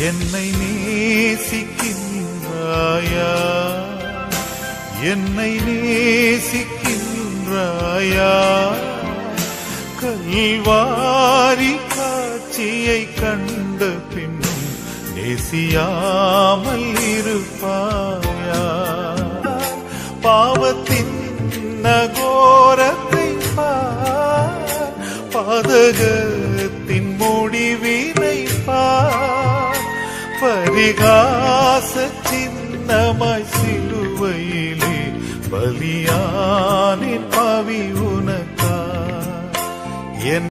என்னை நேசிக்கின்றாயா, என்னை நேசிக்கின்றாயா. கல்வாரி காட்சியை கண்ட பின்னும் நேசியாமல் இருப்பாயா. பாவத்தின் நகோரத்தை பார், பாதகத்தின் முடிவினை பார். பரிகாச சின்னமாய் சிலுவையிலே பலியானின் பாவி உனக்கா. என்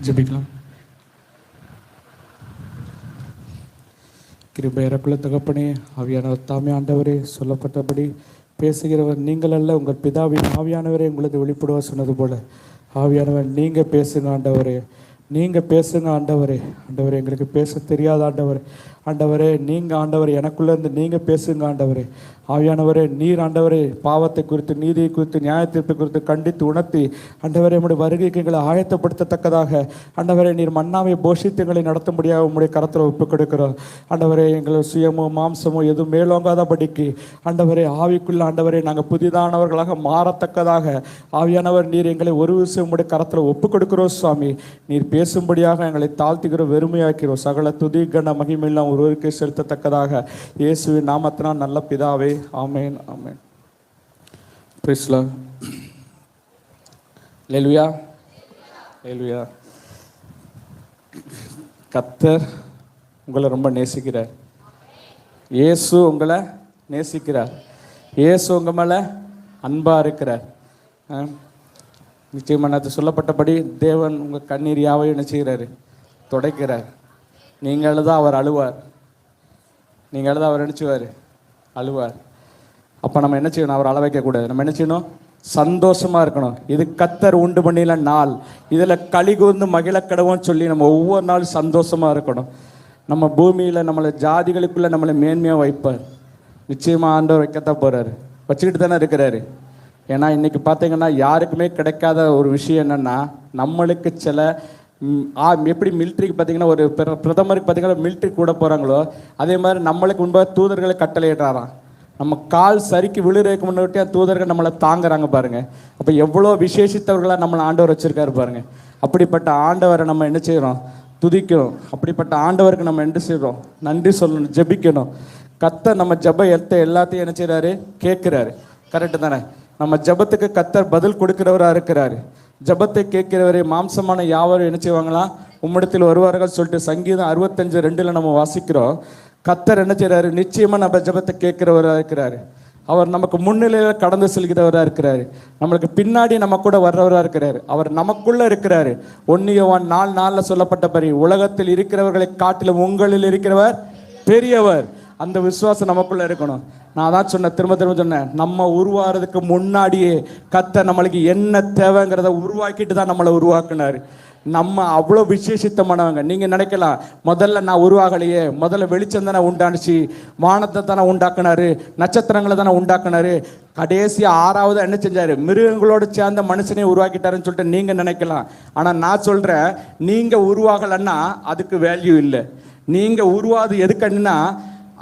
ஜெபிக்கலாம். கிருபை இறக்குள்ள தகப்பனே, ஆவியானவர் தாமே ஆண்டவரே, சொல்லப்பட்டபடி பேசுகிறவர் நீங்கள் அல்ல, உங்கள் பிதாவின் ஆவியானவரே உங்களுக்கு வெளிப்படுவ சொன்னது போல ஆவியானவர் நீங்கள் பேசுங்க ஆண்டவரே, நீங்கள் பேசுங்க ஆண்டவரே. ஆண்டவரே எங்களுக்கு பேச தெரியாத ஆண்டவரே, ஆண்டவரே நீங்கள் ஆண்டவரே எனக்குள்ளேருந்து நீங்கள் பேசுங்க ஆண்டவரே. ஆவியானவரே நீர் ஆண்டவரே பாவத்தை குறித்து, நீதியை குறித்து, நியாயத்தீர்ப்பை குறித்து கண்டித்து உணர்த்தி ஆண்டவரே உம்முடைய வருகைக்கு எங்களை ஆயத்தப்படுத்தத்தக்கதாக ஆண்டவரே நீர் மன்னாவை போஷித்து எங்களை நடத்தும்படியாக உம்முடைய கரத்தில் ஒப்புக் கொடுக்கிறோம் ஆண்டவரே. எங்கள் சுயமோ மாம்சமோ எதுவும் மேலோங்காதபடிக்கு ஆண்டவரே ஆவிக்குள்ள ஆண்டவரே நாங்கள் புதிதானவர்களாக மாறத்தக்கதாக ஆவியானவர் நீர் எங்களை ஒரு விஷயம் உம்முடைய கரத்தில் ஒப்புக் கொடுக்கிறோம் சுவாமி. நீர் பேசும்படியாக எங்களை தாழ்த்துகிறோம், வெறுமையாக்கிறோம். சகல துதி கன மகிமையெல்லாம் ஒருவருக்கே செலுத்தத்தக்கதாக இயேசுவின் நாமத்தினால் நல்ல பிதாவே, ஆமென் ஆமென். Praise the Lord. ஹல்லேலூயா ஹல்லேலூயா. கர்த்தர் உங்களை ரொம்ப நேசிக்கிறார். இயேசு உங்களை நேசிக்கிறார். இயேசு உங்கள் மேலே அன்பாக இருக்கிறார். நிச்சயமாக அது சொல்லப்பட்டபடி தேவன் உங்கள் கண்ணீர் யாவையும் என்ன செய்கிறாரு? துடைக்கிறார். நீங்கள் அழுதா அவர் அழுவார், நீங்கள் அழுதா அவர் நினச்சுவார் அழுவார். அப்போ நம்ம என்ன செய்யணும்? அவர் அழ வைக்கக்கூடாது. நம்ம என்ன செய்யணும்? சந்தோஷமாக இருக்கணும். இது கர்த்தர் உண்டு பண்ணின நாள், இதில் களி கூர்ந்து மகிழ கடவுன்னு சொல்லி நம்ம ஒவ்வொரு நாள் சந்தோஷமாக இருக்கணும். நம்ம பூமியில் நம்மளை ஜாதிகளுக்குள்ளே நம்மளை மேன்மையாக வைப்பார். நிச்சயமாக ஆண்டவர் வைக்கத்தான் போகிறாரு, வச்சுக்கிட்டு தானே இருக்கிறாரு. ஏன்னா இன்றைக்கி பார்த்தீங்கன்னா யாருக்குமே கிடைக்காத ஒரு விஷயம் என்னென்னா, நம்மளுக்கு சில எப்படி மிலிட்ரிக்கு பார்த்தீங்கன்னா ஒரு பிரதமருக்கு பார்த்தீங்கன்னா மிலிட்ரி கூட போகிறாங்களோ அதே மாதிரி நம்மளுக்கு முன்பாக தூதர்களை கட்டளையிடுறாராம். நம்ம கால் சரிக்கு விழுறதுக்கு முன்னாடியே தூதர்கள் நம்மளை தாங்குறாங்க பாருங்கள். அப்போ எவ்வளோ விசேஷித்தவர்களாக நம்மளை ஆண்டவர் வச்சுருக்காரு பாருங்கள். அப்படிப்பட்ட ஆண்டவரை நம்ம என்ன செய்கிறோம்? துதிக்கணும். அப்படிப்பட்ட ஆண்டவருக்கு நம்ம என்ன செய்கிறோம்? நன்றி சொல்லணும், ஜெபிக்கணும். கர்த்தர் நம்ம ஜெப எல்லாத்தையும் என்ன செய்கிறாரு? கேட்குறாரு. கரெக்டு தானே? நம்ம ஜெபத்துக்கு கர்த்தர் பதில் கொடுக்கிறவராக இருக்கிறாரு. ஜெபத்தை கேட்கிறவரே மாம்சமான யாவரும் என்ன செய்வாங்களா? உம்மிடத்தில் வருவார்கள் சொல்லிட்டு சங்கீதம் 65:2 நம்ம வாசிக்கிறோம். கர்த்தர் என்ன செய்கிறாரு? நிச்சயமாக நம்ம ஜெபத்தை கேட்கிறவராக இருக்கிறாரு. அவர் நமக்கு முன்னிலையில் கடந்து செல்கிறவராக இருக்கிறாரு. நம்மளுக்கு பின்னாடி நம்ம கூட வர்றவராக இருக்கிறாரு. அவர் நமக்குள்ளே இருக்கிறாரு. 1 யோவான் 4:4 சொல்லப்பட்டபடி உலகத்தில் இருக்கிறவர்களை காட்டிலும் உங்களில் இருக்கிறவர் பெரியவர். அந்த விசுவாசம் நமக்குள்ளே இருக்கணும். நான் தான் சொன்னேன், திரும்ப சொன்னேன், நம்ம உருவாகிறதுக்கு முன்னாடியே கர்த்தர் நம்மளுக்கு என்ன தேவைங்கிறத உருவாக்கிட்டு தான் நம்மளை உருவாக்குனார். நம்ம அவ்வளோ விசேஷித்தமானவங்க. நீங்கள் நினைக்கலாம், முதல்ல நான் உருவாகலையே, முதல்ல வெளிச்சம் தானே உண்டானுச்சு, வானத்தை தானே உண்டாக்குனாரு, நட்சத்திரங்களை தானே உண்டாக்குனாரு, கடைசி 6வது என்ன செஞ்சார்? மிருகங்களோடு சேர்ந்த மனுஷனே உருவாக்கிட்டாருன்னு சொல்லிட்டு நீங்கள் நினைக்கலாம். ஆனால் நான் சொல்கிறேன், நீங்கள் உருவாகலைன்னா அதுக்கு வேல்யூ இல்லை. நீங்கள் உருவாது எதுக்குன்னா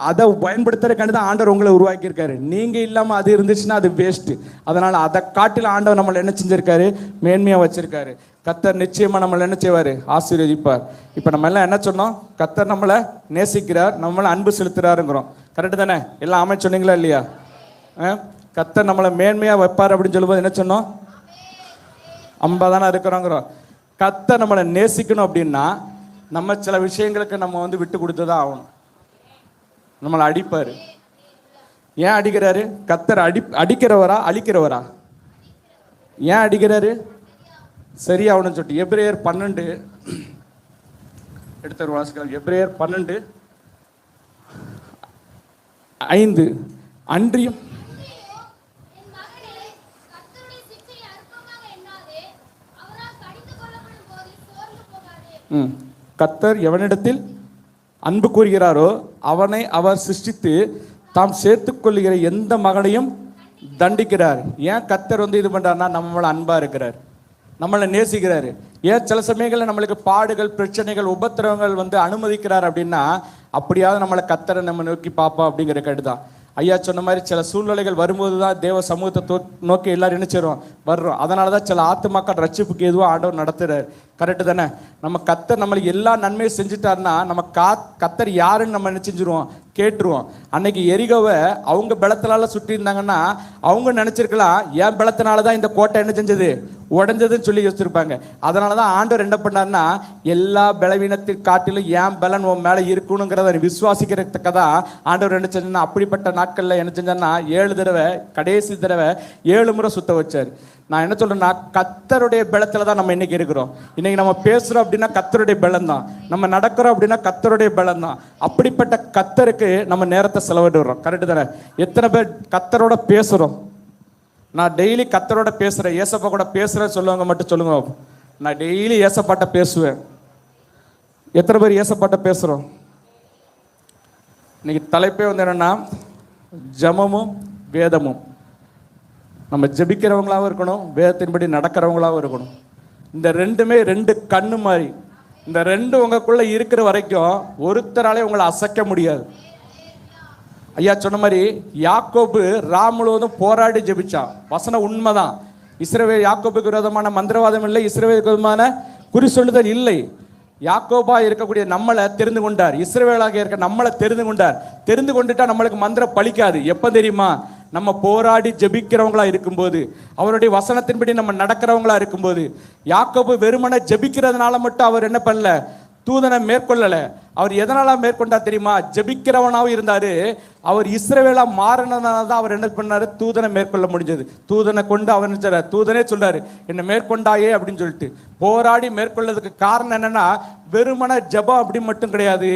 அதை பயன்படுத்துறதுக்காண்டி தான் ஆண்டவர் உங்களை உருவாக்கியிருக்காரு. நீங்கள் இல்லாமல் அது இருந்துச்சுன்னா அது வேஸ்ட்டு. அதனால் அதை காட்டில் ஆண்டவர் நம்மளை என்ன செஞ்சுருக்காரு? மேன்மையாக வச்சுருக்காரு. கர்த்தர் நிச்சயமாக நம்மளை என்ன செய்வார்? ஆசீர்வதிப்பார். இப்போ நம்ம எல்லாம் என்ன சொன்னோம்? கர்த்தர் நம்மளை நேசிக்கிறார், நம்மளை அன்பு செலுத்துகிறாருங்கிறோம். கரெக்டு தானே? எல்லாம் அமைச்சு சொன்னீங்களா இல்லையா? கர்த்தர் நம்மளை மேன்மையாக வைப்பார் அப்படின்னு சொல்லும்போது என்ன சொன்னோம்? அம்பா தானே இருக்கிறோங்கிறோம். கர்த்தர் நம்மளை நேசிக்கணும் அப்படின்னா நம்ம சில விஷயங்களுக்கு நம்ம விட்டு கொடுத்து தான் ஆகணும். நம்மளை அடிப்பார். ஏன் அடிக்கிறாரு? கர்த்தர் அடிக்கிறவரா அழிக்கிறவரா? ஏன் அடிக்கிறாரு? சரியாகணும்னு சொல்லிட்டு. எபிரேயர் 12 எடுத்து வாசிக்கலாம். எபிரேயர் 12:5 அன்றியும் கர்த்தர் எவனிடத்தில் அன்பு கூறுகிறாரோ அவனை அவர் சிருஷ்டித்து தாம் சேர்த்துக்கொள்ளுகிற எந்த மகனையும் தண்டிக்கிறார். ஏன் கர்த்தர் வந்து இது பண்றாருன்னா நம்மள அன்பா இருக்கிறார், நம்மளை நேசிக்கிறாரு. ஏன் சில சமயங்களில் நம்மளுக்கு பாடுகள், பிரச்சனைகள், உபத்திரவங்கள் வந்து அனுமதிக்கிறார் அப்படின்னா, அப்படியாவது நம்மளை கர்த்தரை நம்ம நோக்கி பார்ப்போம் அப்படிங்கிற கேட்டுதான். ஐயா சொன்ன மாதிரி சில சூழ்நிலைகள் வரும்போது தான் தேவ சமூகத்தை நோக்கி எல்லாரும் நினைச்சிடும் வர்றோம். அதனால தான் சில ஆத்துமாக்கள் ரட்சிப்புக்கு எதுவும் ஆண்டவர் நடத்துறாரு. கரெக்டு தானே? நம்ம கர்த்தர் நம்மளுக்கு எல்லா நன்மையும் செஞ்சுட்டாருன்னா நம்ம கர்த்தர் யாருன்னு நம்ம என்ன செஞ்சிருவோம், கேட்டுருவோம். அன்னைக்கு எரிகோவை அவங்க பலத்தினால சுற்றி இருந்தாங்கன்னா அவங்க நினைச்சிருக்கலாம், என் பலத்தினால தான் இந்த கோட்டை என்ன செஞ்சது, உடஞ்சதுன்னு சொல்லி யோசிச்சிருப்பாங்க. அதனால தான் ஆண்டவர் என்ன பண்ணாருன்னா, எல்லா பலவீனத்தின் காட்டிலும் என் பலன் உன் மேலே இருக்கணுங்கிறத விசுவாசிக்கிறதுக்கு தான் ஆண்டவர் என்ன செஞ்சா, அப்படிப்பட்ட நாட்களில் என்ன செஞ்சார்னா 7 தடவை, கடைசி தடவை 7 முறை சுத்த வச்சார். நான் என்ன சொல்றேன்னா, கர்த்தருடைய பலத்துல தான் நம்ம இன்னைக்கு இருக்கிறோம். இன்னைக்கு நம்ம பேசுறோம் அப்படின்னா கர்த்தருடைய பலம் தான், நம்ம நடக்கிறோம் அப்படின்னா கர்த்தருடைய பலம் தான். அப்படிப்பட்ட கர்த்தருக்கு நம்ம நேரத்தை செலவிடுறோம். கரெக்டு தானே? எத்தனை பேர் கர்த்தரோட பேசுறோம்? நான் டெய்லி கர்த்தரோட பேசுறேன், ஏசப்பா கூட பேசுறேன்னு சொல்லுவாங்க மட்டும் சொல்லுங்க. நான் டெய்லி ஏசப்பாட்ட பேசுவேன். எத்தனை பேர் ஏசப்பாட்ட பேசுறோம்? இன்னைக்கு தலைப்பே வந்து என்னன்னா, ஜெபமும் வேதமும். நம்ம ஜெபிக்கிறவங்களாகவும் இருக்கணும், வேதத்தின்படி நடக்கிறவங்களாகவும் இருக்கணும். இந்த ரெண்டுமே 2 கண்ணு மாதிரி. இந்த 2 உங்களுக்குள்ள இருக்கிற வரைக்கும் ஒருத்தராலே உங்களை அசைக்க முடியாது. ஐயா சொன்ன மாதிரி யாக்கோபு முழுவதும் போராடி ஜெபிச்சான். வசனம் உண்மைதான். இஸ்ரவேல் யாக்கோபுக்கு விரோதமான மந்திரவாதம் இல்லை, இஸ்ரவேலுக்கு விரோதமான குறி சொல்லுதல் இல்லை. யாக்கோபா இருக்கக்கூடிய நம்மளை தெரிந்து கொண்டார், இஸ்ரவேலாக இருக்க நம்மளை தெரிந்து கொண்டார். தெரிந்து கொண்டுட்டா நம்மளுக்கு மந்திரம் பலிக்காது. எப்ப தெரியுமா? நம்ம போராடி ஜெபிக்கிறவங்களா இருக்கும்போது, அவருடைய வசனத்தின்படி நம்ம நடக்கிறவங்களா இருக்கும்போது. யாக்கோபு வெறுமனை ஜெபிக்கிறதுனால மட்டும் அவர் என்ன பண்ணல, தூதனை மேற்கொள்ளல. அவர் எதனால மேற்கொண்டா தெரியுமா? ஜெபிக்கிறவனாவும் இருந்தாரு. அவர் இஸ்ரவேலா மாறினதுனால தான் அவர் என்ன பண்ணாரு, தூதனை மேற்கொள்ள முடிஞ்சது. தூதனை கொண்டு அவர் நினைச்சாரு, தூதனே சொல்றாரு, என்னை மேற்கொண்டாயே அப்படின்னு சொல்லிட்டு. போராடி மேற்கொள்ளதுக்கு காரணம் என்னன்னா, வெறுமன ஜெபம் அப்படி மட்டும் கிடையாது.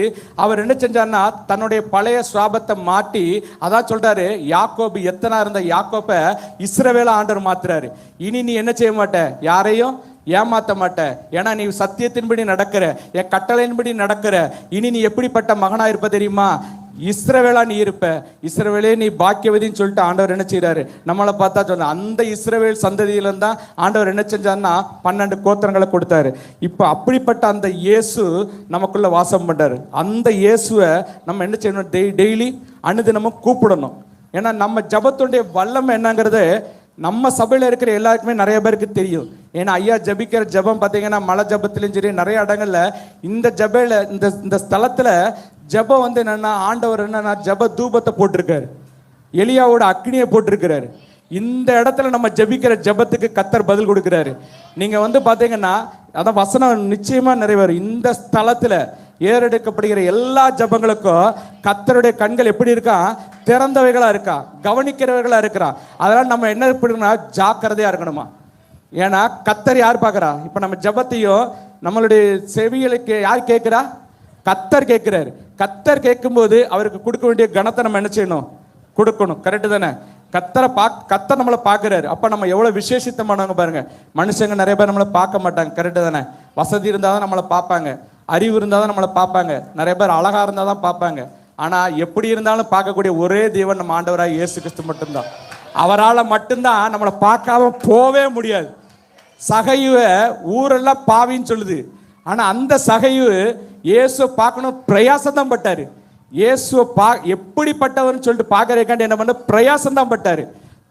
அவர் என்ன செஞ்சார்னா, தன்னுடைய பழைய சுவாபத்தை மாட்டி, அதான் சொல்றாரு, யாக்கோபு எத்தனா இருந்த யாக்கோப்பை இஸ்ரவேலா ஆண்டவர் மாத்துறாரு. இனி நீ என்ன செய்ய மாட்ட, யாரையும் ஏமாத்த மாட்டேன். ஏன்னா நீ சத்தியத்தின்படி நடக்கிற, என் கட்டளையின்படி நடக்கிற. இனி நீ எப்படிப்பட்ட மகனா இருப்ப தெரியுமா? இஸ்ரவேலா நீ இருப்ப. இஸ்ரவேலே நீ பாக்கியவதின்னு சொல்லிட்டு ஆண்டவர் என்ன செய்யறாரு, நம்மளை பார்த்தா சொன்ன அந்த இஸ்ரவேல் சந்ததியில இருந்தா ஆண்டவர் என்ன செஞ்சாருன்னா 12 கோத்திரங்களை கொடுத்தாரு. இப்போ அப்படிப்பட்ட அந்த இயேசு நமக்குள்ள வாசம் பண்றாரு. அந்த இயேசுவை நம்ம என்ன செய்யணும், டெய்லி அனுதினமும் கூப்பிடணும். ஏன்னா நம்ம ஜபத்துடைய வல்லமை என்னங்கிறது நம்ம சபையில் இருக்கிற எல்லாருக்குமே நிறைய பேருக்கு தெரியும். ஏன்னா ஐயா ஜபிக்கிற ஜபம் பார்த்தீங்கன்னா, மலை ஜபத்திலையும் சரி, நிறைய இடங்கள்ல இந்த ஜபையில இந்த ஸ்தலத்துல ஜபம் வந்து என்னன்னா, ஆண்டவர் என்னன்னா ஜப தூபத்தை போட்டிருக்காரு, எலியாவோட அக்னியை போட்டிருக்கிறாரு. இந்த இடத்துல நம்ம ஜபிக்கிற ஜபத்துக்கு கர்த்தர் பதில் கொடுக்கிறாரு. நீங்க வந்து பாத்தீங்கன்னா, அதான் வசனம் நிச்சயமா நிறைவேறும். இந்த ஸ்தலத்துல ஏறெடுக்கப்படுகிற எல்லா ஜபங்களுக்கும் கர்த்தருடைய கண்கள் எப்படி இருக்கா, திறந்தவைகளா இருக்கா, கவனிக்கிறவர்களா இருக்கிறா. அதனால நம்ம என்ன பண்ணணும்னா, ஜாக்கிரதையா இருக்கணுமா. ஏன்னா கர்த்தர் யார் பார்க்கறா? இப்ப நம்ம ஜபத்தையும் நம்மளுடைய செவிகளுக்கு யார் கேட்கிறா? கர்த்தர் கேட்கிறாரு. கர்த்தர் கேட்கும்போது அவருக்கு கொடுக்க வேண்டிய கனத்தை நம்ம என்ன செய்யணும், கொடுக்கணும். கரெக்டு தானே? கர்த்தர் நம்மளை பார்க்கிறாரு. அப்ப நம்ம எவ்வளவு விசேஷித்தமானவங்க பாருங்க. மனுஷங்க நிறைய பேர் நம்மளை பார்க்க மாட்டாங்க. கரெக்டு தானே? வசதி இருந்தாதான் நம்மளை பார்ப்பாங்க, அறிவு இருந்தாதான் நம்மளை பார்ப்பாங்க, நிறைய பேர் அழகா இருந்தாதான் பார்ப்பாங்க. ஆனா எப்படி இருந்தாலும் பார்க்கக்கூடிய ஒரே தேவன் நம்ம ஆண்டவராக இயேசு கிறிஸ்து மட்டும்தான். அவரால் மட்டும்தான் நம்மளை பார்க்காம போவே முடியாது. சகையுவ ஊரெல்லாம் பாவின்னு சொல்லுது. ஆனா அந்த சகையு இயேசுவை பார்க்கணும் பிரயாசம் தான் பட்டாரு. இயேசுவை எப்படிப்பட்டவர்னு சொல்லிட்டு பார்க்கறதுக்காண்டி என்ன பண்ண பிரயாசம் தான் பட்டாரு.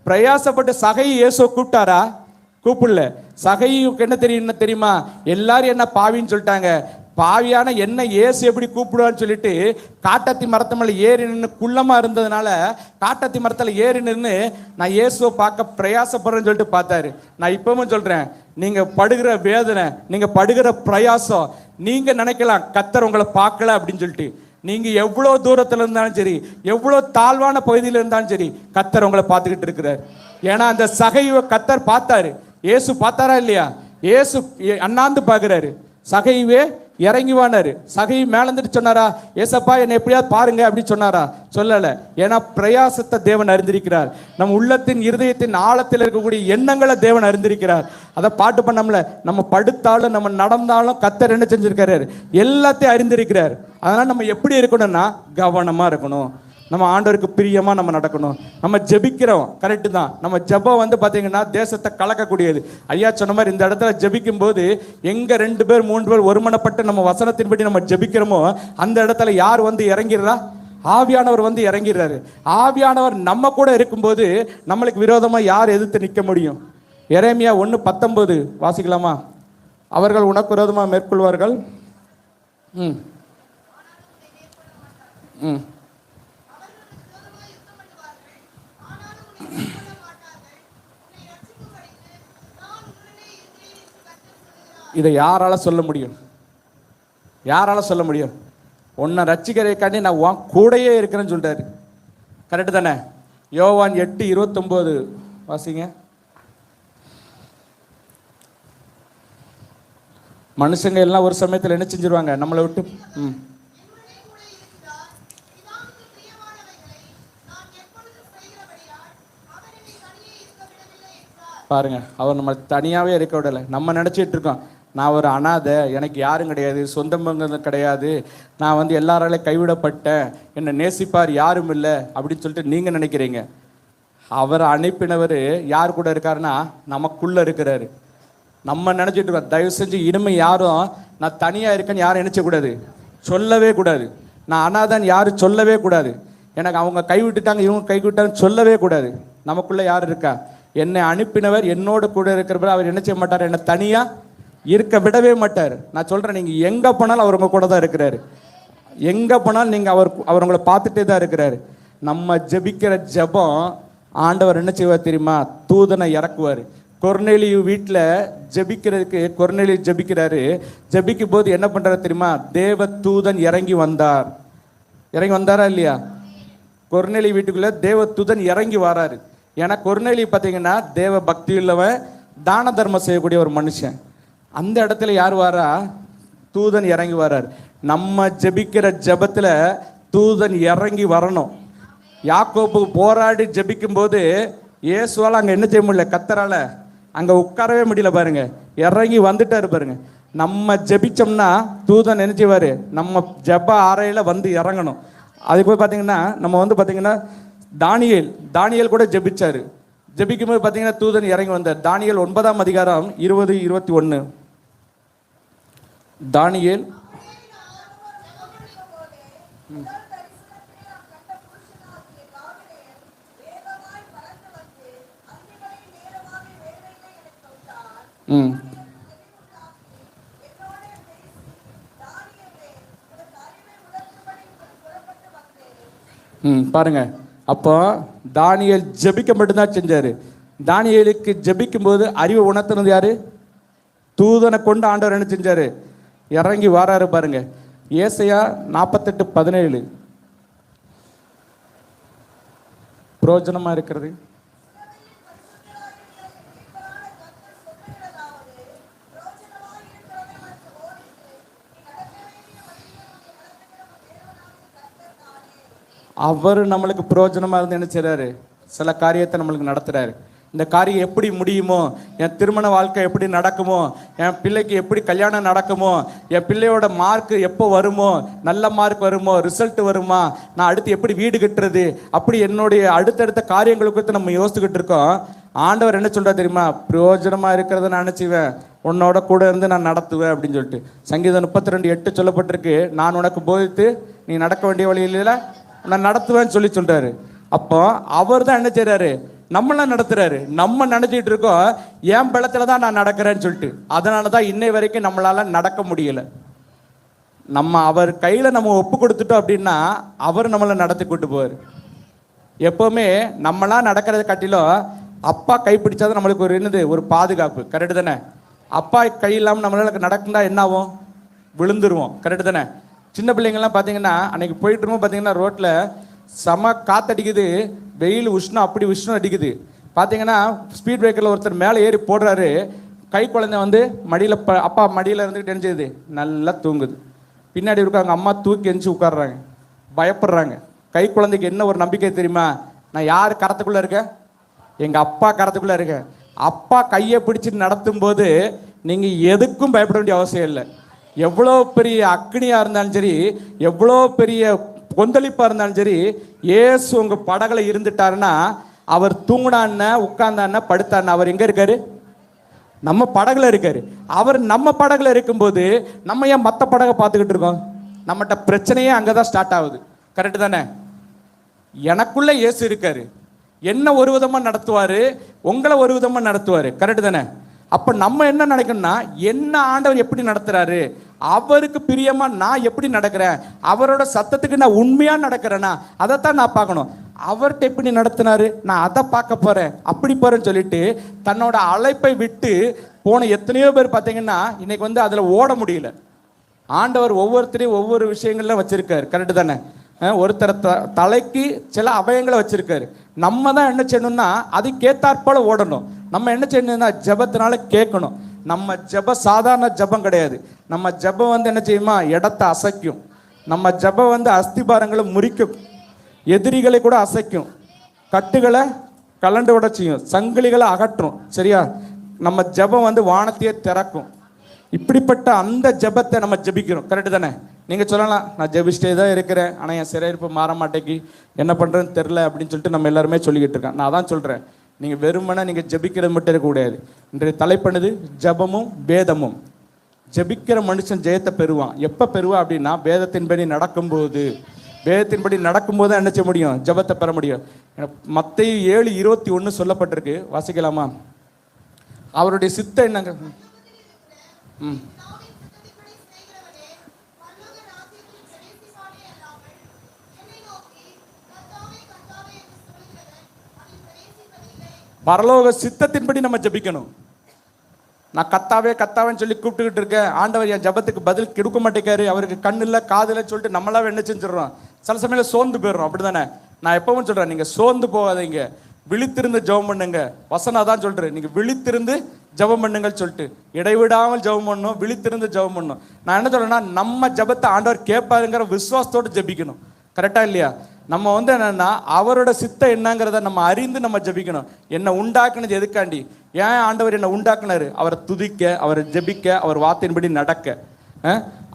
பிரயாசப்பட்டு சகையை இயேசுவை கூப்பிட்டாரா? கூப்பிடல. சகையுக்கு என்ன தெரியுமா, எல்லாரும் என்ன பாவின்னு சொல்லிட்டாங்க. பாவியான என்ன இயேசு எப்படி கூப்பிடுவான்னு சொல்லிட்டு காட்டத்தி மரத்து மேலே ஏறி நின்று, குள்ளமா இருந்ததுனால காட்டத்தி மரத்தில் ஏறி நின்று நான் இயேசுவை பார்க்க பிரயாசப்படுறேன்னு சொல்லிட்டு பார்த்தாரு. நான் இப்பவும் சொல்றேன், நீங்க படுகிற வேதனை, நீங்க படுகிற பிரயாசம், நீங்க நினைக்கலாம் கர்த்தர் உங்களை பார்க்கல அப்படின்னு சொல்லிட்டு. நீங்க எவ்வளவு தூரத்துல இருந்தாலும் சரி, எவ்வளவு தாழ்வான பகுதியில் இருந்தாலும் சரி, கர்த்தர் உங்களை பார்த்துக்கிட்டு இருக்கிறார். ஏன்னா அந்த சகையை கர்த்தர் பார்த்தாரு. இயேசு பார்த்தாரா இல்லையா? இயேசு அண்ணாந்து பார்க்கிறாரு. சகைவே இறங்கி வானாரு. சகை மேலந்துட்டு சொன்னாரா, ஏசப்பா என்னை எப்படியாவது பாருங்க அப்படின்னு சொன்னாரா? சொல்லல. ஏன்னா பிரயாசத்தை தேவன் அறிந்திருக்கிறார். நம் உள்ளத்தின் இருதயத்தின் ஆழத்தில் இருக்கக்கூடிய எண்ணங்களை தேவன் அறிந்திருக்கிறார். அதை பாட்டு பண்ணோம்ல, நம்ம படுத்தாலும் நம்ம நடந்தாலும் கர்த்தர் என்ன செஞ்சிருக்காரு, எல்லாத்தையும் அறிந்திருக்கிறார். அதனால நம்ம எப்படி இருக்கணும்னா கவனமா இருக்கணும். நம்ம ஆண்டவருக்கு பிரியமாக நம்ம நடக்கணும். நம்ம ஜெபிக்கிறோம், கரெக்டு தான். நம்ம ஜெபம் வந்து பார்த்தீங்கன்னா தேசத்தை கலக்கக்கூடியது. ஐயா சொன்ன மாதிரி இந்த இடத்துல ஜெபிக்கும் போது எங்கே 2 பேர் 3 பேர் ஒருமனப்பட்டு நம்ம வசனத்தின்படி நம்ம ஜெபிக்கிறோமோ அந்த இடத்துல யார் வந்து இறங்கிடுறா? ஆவியானவர் வந்து இறங்கிறாரு. ஆவியானவர் நம்ம கூட இருக்கும்போது நம்மளுக்கு விரோதமாக யார் எதிர்த்து நிற்க முடியும்? எரேமியா 1:19 வாசிக்கலாமா? அவர்கள் உனக்கு விரோதமாக மேற்கொள்வார்கள். ம் ம் இதை யாரால சொல்ல முடியும்? யாரால சொல்ல முடியும்? உன்னை ரட்சிக்கிறதுக்காண்டி நான் உன் கூடையே இருக்கிறேன்னு சொல்லிட்டாரு. கரெக்டு தானே? யோவான் 8:29 வாசிங்க. மனுஷங்க எல்லாம் ஒரு சமயத்தில் என்ன செஞ்சிருவாங்க? நம்மளை விட்டு பாருங்க, அவர் நம்ம தனியாகவே இருக்க விடலை. நம்ம நினச்சிட்டு இருக்கோம், நான் ஒரு அனாதை, எனக்கு யாரும் கிடையாது, சொந்தம் கிடையாது, நான் வந்து எல்லாராலையும் கைவிடப்பட்டேன், என்னை நேசிப்பார் யாரும் இல்லை அப்படின்னு சொல்லிட்டு நீங்கள் நினைக்கிறீங்க. அவர் அனுப்பினவர் யார் கூட இருக்காருன்னா நமக்குள்ளே இருக்கிறாரு. நம்ம நினச்சிட்டு இருக்கோம். தயவு செஞ்சு இனிமே யாரும் நான் தனியாக இருக்கேன்னு யாரும் நினச்சக்கூடாது, சொல்லவே கூடாது. நான் அனாதான் யாரும் சொல்லவே கூடாது. எனக்கு அவங்க கைவிட்டுட்டாங்க, இவங்க கைவிட்டாங்கன்னு சொல்லவே கூடாது. நமக்குள்ளே யார் இருக்கா? என்னை அனுப்பினவர் என்னோட கூட இருக்கிறவர். அவர் என்ன செய்ய மாட்டார்? என்னை தனியாக இருக்க விடவே மாட்டார். நான் சொல்கிறேன், நீங்கள் எங்கே போனாலும் அவர் உங்கள் கூட தான் இருக்கிறாரு. எங்கே போனாலும் நீங்கள் அவர் உங்களை பார்த்துட்டே தான் இருக்கிறாரு. நம்ம ஜெபிக்கிற ஜெபம் ஆண்டவர் என்ன செய்வார் தெரியுமா? தூதனை இறக்குவார். கொர்நேலியு வீட்டில் ஜெபிக்கிறதுக்கு கொர்நேலியு ஜெபிக்கிறாரு. ஜெபிக்கும் போது என்ன பண்ணுறாரு தெரியுமா? தேவ தூதன் இறங்கி வந்தார். இறங்கி வந்தாரா இல்லையா? கொர்நேலியு வீட்டுக்குள்ளே தேவ தூதன் இறங்கி வராரு. ஏன்னா கொர்நேலியு பார்த்தீங்கன்னா தேவ பக்தி உள்ளவன், தான தர்மம் செய்யக்கூடிய ஒரு மனுஷன். அந்த இடத்துல யார் வாரா? தூதன் இறங்கி வரார். நம்ம ஜெபிக்கிற ஜெபத்தில் தூதன் இறங்கி வரணும். யாக்கோபு போராடி ஜெபிக்கும் போது இயேசுவால் அங்கே என்ன செய்ய முடியல, கத்தரால அங்கே உட்காரவே முடியல. பாருங்க, இறங்கி வந்துட்டாரு பாருங்க. நம்ம ஜெபிச்சோம்னா தூதன் என்ன செய்வார்? நம்ம ஜெப அறையில் வந்து இறங்கணும். அதுக்கு போய் பார்த்தீங்கன்னா நம்ம வந்து பார்த்தீங்கன்னா தானியேல் கூட ஜெபிச்சாரு. ஜெபிக்கும் போது பார்த்தீங்கன்னா தூதன் இறங்கி வந்தார். தானியேல் 9ஆம் அதிகாரம் 20-21. தானியேல் பாருங்க, அப்போ தானியேல் ஜெபிக்க மட்டும்தான் செஞ்சாரு. தானியேலுக்கு ஜெபிக்கும் போது அறிவை உணர்த்தினது யாரு? தூதனை கொண்டு ஆண்டவர் என்ன செஞ்சாரு? இறங்கி வராரு. பாருங்க, ஏசாயா 48:17 பிரயோஜனமா இருக்கிறது. அவர் நம்மளுக்கு பிரயோஜனமா இருந்து என்ன செய்றாரு? சில காரியத்தை நம்மளுக்கு நடத்துறாரு. இந்த காரியம் எப்படி முடியுமோ, என் திருமண வாழ்க்கை எப்படி நடக்குமோ, என் பிள்ளைக்கு எப்படி கல்யாணம் நடக்குமோ, என் பிள்ளையோட மார்க் எப்போ வருமோ, நல்ல மார்க் வருமோ, ரிசல்ட் வருமா, நான் அடுத்து எப்படி வீடு கட்டுறது, அப்படி என்னுடைய அடுத்தடுத்த காரியங்களை குறித்து நம்ம யோசிச்சுக்கிட்டு இருக்கோம். ஆண்டவர் என்ன சொல்றா தெரியுமா? பிரயோஜனமா இருக்கிறத நான் நினைச்சுவேன், உன்னோட கூட இருந்து நான் நடத்துவேன் அப்படின்னு சொல்லிட்டு. சங்கீதம் 32:8 சொல்லப்பட்டிருக்கு, நான் உனக்கு போதித்து நீ நடக்க வேண்டிய வழியில நான் நடத்துவேன்னு சொல்றாரு. அப்போ அவர் தான் என்ன செய்றாரு? நம்மளாம் நடத்துறாரு. நம்ம நினைச்சிட்டு இருக்கோம் என் பலத்துல தான் நான் நடக்கிறேன்னு சொல்லிட்டு. அதனாலதான் இன்னை வரைக்கும் நம்மளால நடக்க முடியல. நம்ம அவர் கையில நம்ம ஒப்பு கொடுத்துட்டோம் அப்படின்னா அவர் நம்மளை நடத்தி கொண்டு போவார். எப்பவுமே நம்மளாம் நடக்கிறத காட்டிலும் அப்பா கைப்பிடிச்சாதான் நம்மளுக்கு ஒரு என்னது, ஒரு பாதுகாப்பு. கரெக்டு தானே? அப்பா கை இல்லாமல் நம்மளால நடக்குதா என்ன ஆகும்? விழுந்துருவோம். கரெக்டு தானே? சின்ன பிள்ளைங்கள்லாம் பார்த்தீங்கன்னா அன்னைக்கு போயிட்டு இருக்கோம், பார்த்தீங்கன்னா ரோட்டில் செம காத்தடிக்குது, வெயில் உஷ்ணம் அப்படி உஷ்ணம் அடிக்குது. பார்த்தீங்கன்னா ஸ்பீட் பிரேக்கரில் ஒருத்தர் மேலே ஏறி போடுறாரு, கை குழந்தை வந்து மடியில் அப்பா மடியில் இருந்துக்கிட்டு தெரிஞ்சது நல்லா தூங்குது. பின்னாடி இருக்காங்க அம்மா தூக்கி எந்திச்சு உட்காடுறாங்க, பயப்படுறாங்க. கை குழந்தைக்கு என்ன ஒரு நம்பிக்கை தெரியுமா? நான் யார் கரத்துக்குள்ளே இருக்கேன்? எங்கள் அப்பா கரத்துக்குள்ளே இருக்கேன். அப்பா கையை பிடிச்சிட்டு நடத்தும் போது நீங்கள் எதுக்கும் பயப்பட வேண்டிய அவசியம் இல்லை. எவ்வளோ பெரிய அக்னியாக இருந்தாலும் சரி, எவ்வளோ பெரிய கொந்தளிப்பா இருந்தாலும் சரி, ஏசு உங்க படகுல இருந்துட்டாருன்னா, அவர் தூங்குனான்னு உட்கார்ந்தான்னு படுத்தான்னு அவர் எங்க இருக்காரு? நம்ம படகுல இருக்காரு. அவர் நம்ம படகுல இருக்கும்போது நம்ம ஏன் மற்ற படகை பார்த்துக்கிட்டு இருக்கோம்? நம்மகிட்ட பிரச்சனையே அங்கதான் ஸ்டார்ட் ஆகுது. கரெக்டு தானே? எனக்குள்ள இயேசு இருக்காரு, என்ன ஒரு விதமா நடத்துவாரு, உங்களை ஒரு விதமா நடத்துவாரு. கரெக்டு தானே? அப்ப நம்ம என்ன நினைக்கணும்னா, என்ன ஆண்டவர் எப்படி நடத்துறாரு, அவருக்கு பிரியமா நான் எப்படி நடக்கிறேன், அவரோட சத்தத்துக்கு நான் உண்மையா நடக்கிறேன்னா அதைத்தான் நான் பார்க்கணும். அவர்கிட்ட எப்படி நடத்தினாரு, நான் அதை பார்க்க போறேன், அப்படி போறேன்னு சொல்லிட்டு தன்னோட அழைப்பை விட்டு போன எத்தனையோ பேர் பார்த்தீங்கன்னா இன்னைக்கு வந்து அதுல ஓட முடியல. ஆண்டவர் ஒவ்வொருத்தரையும் ஒவ்வொரு விஷயங்கள்ல வச்சிருக்காரு. கரெக்டு தானே? ஒருத்தர் தலைக்கு சில அவயங்களை வச்சிருக்காரு. நம்ம தான் என்ன செய்யணும்னா அதுக்கேத்தாற்போல ஓடணும். நம்ம என்ன செய்யணும்னா ஜெபத்தினால கேட்கணும். நம்ம ஜெபம் சாதாரண ஜெபம் கிடையாது. நம்ம ஜெபம் வந்து என்ன செய்யுமா, இடத்தை அசைக்கும். நம்ம ஜெபம் வந்து அஸ்திபாரங்களை முறிக்கும், எதிரிகளை கூட அசைக்கும், கட்டுகளை கலண்டு விட செய்யும், சங்கிலிகளை அகற்றும். சரியா? நம்ம ஜெபம் வந்து வானத்தையே திறக்கும். இப்படிப்பட்ட அந்த ஜெபத்தை நம்ம ஜெபிக்கிறோம். கரெக்டு தானே? நீங்கள் சொல்லலாம், நான் ஜெபிச்சிட்டே தான் இருக்கிறேன், ஆனால் என் சிறையிருப்பு மாற மாட்டேங்கி, என்ன பண்ணுறதுன்னு தெரில அப்படின்னு சொல்லிட்டு நம்ம எல்லாருமே சொல்லிக்கிட்டு இருக்கேன். நான் அதான் சொல்கிறேன், நீங்கள் வெறுமனே நீங்கள் ஜெபிக்கிறது மட்டும் இருக்கக்கூடாது. இன்றைய தலைப்பண்ணுது ஜெபமும் வேதமும். ஜெபிக்கிற மனுஷன் ஜெயத்தை பெறுவான். எப்போ பெறுவான் அப்படின்னா, வேதத்தின்படி நடக்கும்போது. வேதத்தின்படி நடக்கும்போது தான் என்ன செய்ய முடியும், ஜெபத்தை பெற முடியும். மத்தேயு 7:21 சொல்லப்பட்டிருக்கு, வாசிக்கலாமா? அவருடைய சித்தம் என்னங்க? பரலோக சித்தத்தின்படி நம்ம ஜெபிக்கணும். நான் கத்தாவே கத்தாவேன்னு சொல்லி கூப்பிட்டுக்கிட்டு இருக்கேன், ஆண்டவர் என் ஜெபத்துக்கு பதில் கொடுக்க மாட்டேங்காரு, அவருக்கு கண்ணு இல்லை காது இல்லைன்னு சொல்லிட்டு நம்மளாவே என்ன செஞ்சிடறோம், சில சமயம் சோர்ந்து போயிடுறோம். அப்படிதானே? நான் எப்பவும் சொல்றேன், நீங்க சோர்ந்து போகாதீங்க, விழித்திருந்து ஜெபம் பண்ணுங்க. வசனம் தான் சொல்றேன், நீங்க விழித்திருந்து ஜெபம் பண்ணுங்கள் சொல்லிட்டு, இடைவிடாமல் ஜெபம் பண்ணணும், விழித்திருந்து ஜெபம் பண்ணணும். நான் என்ன சொல்றேன்னா, நம்ம ஜெபத்தை ஆண்டவர் கேட்பாருங்கிற விசுவாசத்தோடு ஜெபிக்கணும். கரெக்டா இல்லையா? நம்ம வந்து என்னன்னா அவரோட சித்தம் என்னங்கிறத நம்ம அறிந்து நம்ம ஜெபிக்கணும். என்னை உண்டாக்குனது எதுக்காண்டி, ஏன் ஆண்டவர் என்னை உண்டாக்குனாரு, அவரை துதிக்க, அவரை ஜெபிக்க, அவர் வார்த்தையின்படி நடக்க,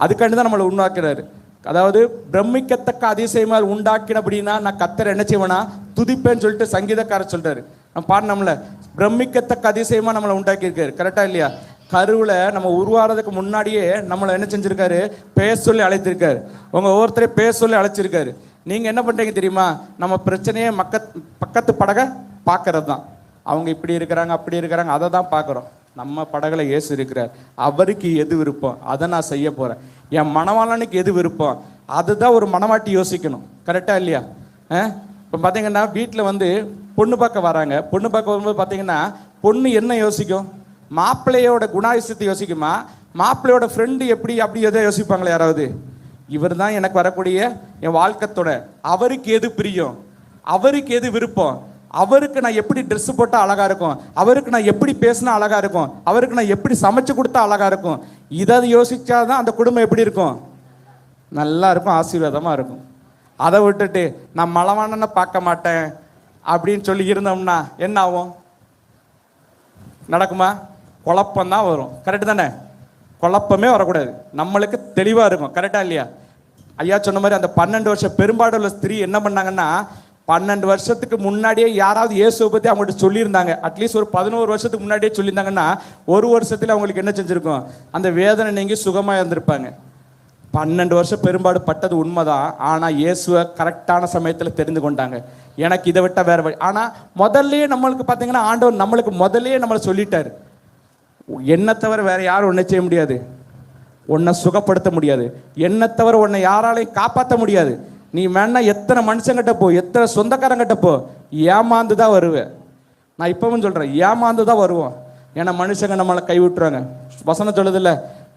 அதுக்காண்டி தான் நம்மளை உண்டாக்குறாரு. அதாவது பிரமிக்கத்தக்க அதிசயமாக உண்டாக்கினபடினா நான் கர்த்தரை என்ன செய்வேனா துதிப்பேன்னு சொல்லிட்டு சங்கீதக்காரர் சொல்றாரு. நம்ம பாடினோம்ல, பிரமிக்கத்தக்க அதிசயமா நம்மளை உண்டாக்கியிருக்காரு. கரெக்டா இல்லையா? கருவில் நம்ம உருவாகிறதுக்கு முன்னாடியே நம்மளை என்ன செஞ்சிருக்காரு, பேச சொல்லி அழைத்திருக்காரு. உங்க ஒவ்வொருத்தரையும் பேச சொல்லி அழைச்சிருக்காரு. நீங்க என்ன பண்றீங்க தெரியுமா? நம்ம பிரச்சனையே பக்கத்து படகை பார்க்கறது தான். அவங்க இப்படி இருக்கிறாங்க அப்படி இருக்கிறாங்க, அதை தான் பார்க்குறோம். நம்ம படகுல இயேசு இருக்கிறார், அவருக்கு எது விருப்பம் அதை நான் செய்ய போறேன். என் மணவாளனுக்கு எது விருப்பம் அதுதான் ஒரு மணவாட்டி யோசிக்கணும். கரெக்டா இல்லையா? இப்போ பார்த்தீங்கன்னா வீட்டில் வந்து பொண்ணு பார்க்க வராங்க. பொண்ணு பார்க்க வரும்போது பார்த்தீங்கன்னா பொண்ணு என்ன யோசிக்கும், மாப்பிள்ளையோட குணாதிசயத்தை யோசிக்குமா, மாப்பிள்ளையோட ஃப்ரெண்டு எப்படி அப்படி எதை யோசிப்பாங்களே யாராவது? இவர் தான் எனக்கு வரக்கூடிய என் வாழ்க்கத்தோட, அவருக்கு எது பிரியம், அவருக்கு எது விருப்பம், அவருக்கு நான் எப்படி ட்ரெஸ் போட்டால் அழகா இருக்கும், அவருக்கு நான் எப்படி பேசினா அழகா இருக்கும், அவருக்கு நான் எப்படி சமைச்சு கொடுத்தா அழகா இருக்கும், இதை யோசிச்சாதான் அந்த குடும்பம் எப்படி இருக்கும், நல்லா இருக்கும், ஆசீர்வாதமா இருக்கும். அதை விட்டுட்டு நான் மலவானனை பார்க்க மாட்டேன் அப்படின்னு சொல்லி இருந்தோம்னா என்ன ஆகும்? நடக்குமா? குழப்பம்தான் வரும். கரெக்டு தானே? குழப்பமே வரக்கூடாது, நம்மளுக்கு தெளிவாக இருக்கும். கரெக்டா இல்லையா? ஐயா சொன்ன மாதிரி அந்த 12 வருஷம் பெரும்பாடுள்ள ஸ்திரீ என்ன பண்ணாங்கன்னா, 12 வருஷத்துக்கு முன்னாடியே யாராவது இயேசுவை பற்றி அவங்கள்ட்ட சொல்லியிருந்தாங்க, அட்லீஸ்ட் ஒரு 11 வருஷத்துக்கு முன்னாடியே சொல்லியிருந்தாங்கன்னா ஒரு வருஷத்தில் அவங்களுக்கு என்ன செஞ்சுருக்கும், அந்த வேதனை நீங்கி சுகமாக இருந்திருப்பாங்க. 12 வருஷம் பெரும்பாடு பட்டது உண்மைதான். ஆனால் இயேசுவை கரெக்டான சமயத்தில் தெரிந்து கொண்டாங்க. எனக்கு இதை விட்டால் வேற வழி. ஆனால் முதல்லையே நம்மளுக்கு பார்த்தீங்கன்னா ஆண்டவர் நம்மளுக்கு முதல்லையே நம்மளை சொல்லிட்டாரு, என்னை தவிர வேற யாரும் ஒன்றை செய்ய முடியாது, உன்னை சுகப்படுத்த முடியாது, என்னை தவிர உன்னை யாராலையும் காப்பாற்ற முடியாது. நீ வேணா எத்தனை மனுஷங்கிட்ட போ, எத்தனை சொந்தக்காரங்கிட்ட போ, ஏமாந்து தான் வருவேன். நான் இப்பவும் சொல்கிறேன், ஏமாந்து தான் வருவோம். ஏன்னா மனுஷங்க நம்மளை கைவிட்டுருவாங்க. வசனம் சொல்லுதில்ல,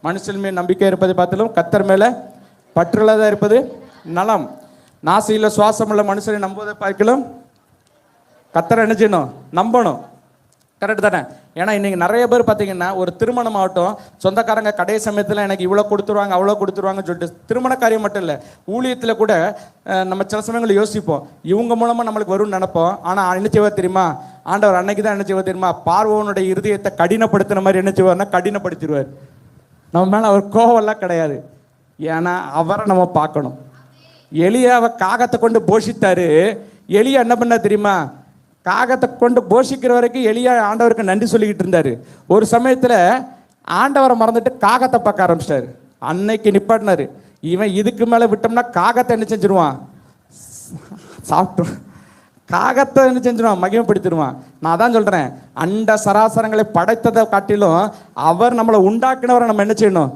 மனுஷன் மேல் நம்பிக்கை இருப்பதை பார்த்தாலும் கர்த்தர் மேலே பற்றுள்ளதாக இருப்பது நலம். நாசியில் சுவாசம் உள்ள மனுஷனை நம்புவதை பார்க்கலாம் கர்த்தரை என்ன செய்யணும், நம்பணும். கரெக்டு தானே? ஏன்னா இன்னைக்கு நிறைய பேர் பார்த்தீங்கன்னா ஒரு திருமணம் ஆகட்டும், சொந்தக்காரங்க கடைசி சமயத்தில் எனக்கு இவ்வளோ கொடுத்துருவாங்க அவ்வளோ கொடுத்துருவாங்கன்னு சொல்லிட்டு, திருமண காரியம் மட்டும் இல்லை, ஊழியத்தில் கூட நம்ம சில சமயங்களை யோசிப்போம், இவங்க மூலமாக நம்மளுக்கு வரும்னு நினைப்போம். ஆனால் என்ன செய்வார் தெரியுமா, ஆண்டவர் அன்னைக்கு தான் என்ன செய்வார் தெரியுமா, பார்வோனுடைய இருதயத்தை கடினப்படுத்தின மாதிரி என்ன செய்வார்னா கடினப்படுத்திடுவார். நம்ம மேலே அவர் கோவம்லாம் கிடையாது, ஏன்னா அவரை நம்ம பார்க்கணும். எலியாவை காகத்தை கொண்டு போஷித்தாரு. எலியா என்ன பண்ணா தெரியுமா? காகத்தை கொண்டு போஷிக்கிற வரைக்கும் எலியா ஆண்டவருக்கு நன்றி சொல்லிக்கிட்டு இருந்தாரு. ஒரு சமயத்தில் ஆண்டவரை மறந்துட்டு காகத்தை பார்க்க ஆரம்பிச்சிட்டாரு. அன்னைக்கு நிப்பாட்டினாரு, இவன் இதுக்கு மேலே விட்டோம்னா காகத்தை என்ன செஞ்சிருவான், சாப்பிட்டு காகத்தை என்ன செஞ்சிருவான், மகிமைப்படுத்திடுவான். நான் அதான் சொல்கிறேன், அண்ட சராசரங்களை படைத்ததை காட்டிலும் அவர் நம்மளை உண்டாக்கினவரை நம்ம என்ன செய்யணும்,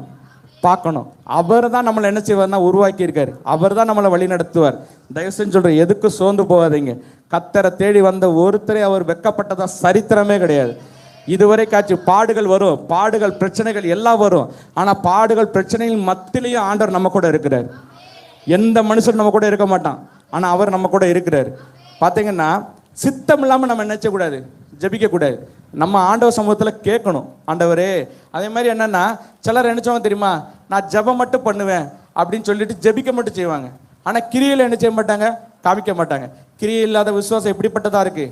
பார்க்கணும். அவர் தான் நம்மளை என்ன செய்வார்னா உருவாக்கியிருக்காரு. அவர் தான் நம்மளை வழி நடத்துவார். தயவு செஞ்சு சொல்கிறேன், எதுக்கும் சோர்ந்து போகாதீங்க. கத்தரை தேடி வந்த ஒருத்தரை அவர் வெட்கப்பட்டதா சரித்திரமே கிடையாது. இதுவரை காட்சி பாடுகள் வரும், பாடுகள் பிரச்சனைகள் எல்லாம் வரும். ஆனால் பாடுகள் பிரச்சனைகள் மத்தியிலையும் ஆண்டவர் நம்ம கூட இருக்கிறார். எந்த மனுஷன் நம்ம கூட இருக்க மாட்டான், ஆனால் அவர் நம்ம கூட இருக்கிறார். பார்த்தீங்கன்னா சித்தம் இல்லாமல் நம்ம நினைச்சக்கூடாது, ஜெபிக்கக்கூடாது. நம்ம ஆண்டவர் சமூகத்தில் கேட்கணும், ஆண்டவரே. அதே மாதிரி என்னன்னா, சிலர் நினைச்சவங்க தெரியுமா, நான் ஜெபம் மட்டும் பண்ணுவேன் அப்படின்னு சொல்லிட்டு ஜெபிக்க மட்டும் செய்வாங்க. ஆனால் கிரியில் என்ன செய்ய மாட்டாங்க, காமிக்க மாட்டாங்க. கிரியை இல்லாத விசுவாசம் எப்படிப்பட்டதா இருக்கு,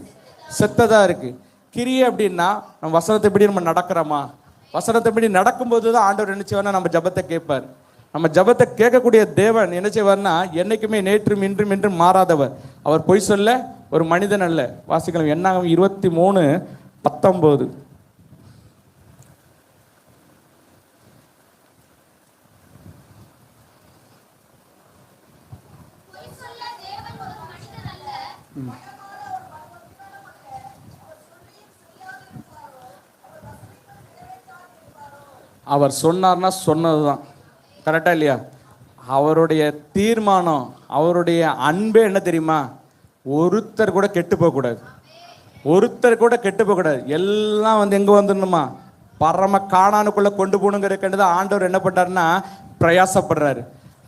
செத்ததா இருக்கு. கிரியை அப்படின்னா நம்ம வசனத்தை எப்படி நம்ம நடக்கிறோமா, வசனத்தை எப்படி நடக்கும்போது தான் ஆண்டவர் என்ன செய்வார்னா நம்ம ஜெபத்தை கேட்பார். நம்ம ஜெபத்தை கேட்கக்கூடிய தேவன் என்ன செய்வார்னா என்னைக்குமே நேற்றும் இன்றும் என்றும் மாறாதவர். அவர் பொய் சொல்ல ஒரு மனிதன் அல்ல. வாசிக்கலாம் என்னாகும் 23:19. அவர் சொன்னார்னா சொன்னதுதான் கரெக்டா இல்லையா? அவருடைய தீர்மானம், அவருடைய அன்பே என்ன தெரியுமா, ஒருத்தர் கூட கெட்டு போகக்கூடாது, ஒருத்தர் கூட கெட்டு போகக்கூடாது. எல்லாம் வந்து எங்கே வந்துடணுமா, பரம காணானுக்குள்ளே கொண்டு போகணுங்கிறதுக்காண்டி தான் ஆண்டவர் என்ன பண்ணுறாருன்னா பிரயாசப்படுறாரு.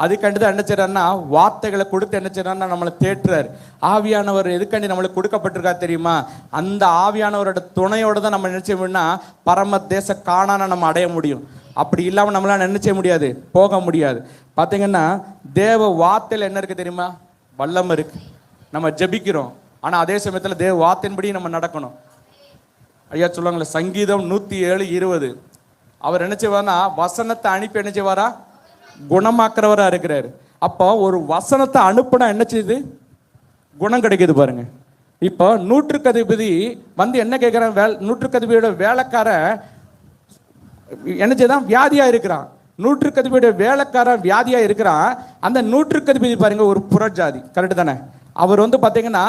அதுக்காண்டி தான் என்ன செய்யறாருன்னா வார்த்தைகளை கொடுத்து என்ன செய்யறாருன்னா நம்மளை தேற்றுறாரு. ஆவியானவர் எதுக்காண்டி நம்மளுக்கு கொடுக்கப்பட்டிருக்கா தெரியுமா? அந்த ஆவியானவரோட துணையோட தான் நம்ம என்ன செய்யணும்னா பரம தேச காணான நம்ம அடைய முடியும். அப்படி இல்லாமல் நம்மளால என்ன செய்ய முடியாது, போக முடியாது. பார்த்தீங்கன்னா தேவ வார்த்தையில் என்ன இருக்கு தெரியுமா, வல்லமை இருக்கு. நம்ம ஜெபிக்கிறோம், ஆனால் அதே சமயத்தில் தேவ வார்த்தையின்படி நம்ம நடக்கணும். ஐயா சொல்லுவாங்களே சங்கீதம் 107:20. அவர் என்ன செய்வார்னா வசனத்தை அனுப்பி என்ன செய்வாரா, குணமாக்குறவரா இருக்கிறாரு. அப்போ ஒரு வசனத்தை அனுப்புனா என்ன செய்யுது, குணம் கிடைக்குது பாருங்க. இப்போ 100க்கு அதிபதி வந்து என்ன கேட்குறான், 100க்கு அதிபதியோட வேலைக்காரன் என்ன செய்தான், வியாதியா இருக்கிறான். 100க்கு அதிபதியோட வேலைக்காரன் வியாதியா இருக்கிறான். அந்த 100க்கு அதிபதி பாருங்க ஒரு புறஜாதி, கரெக்டு தானே? அவர் வந்து பார்த்தீங்கன்னா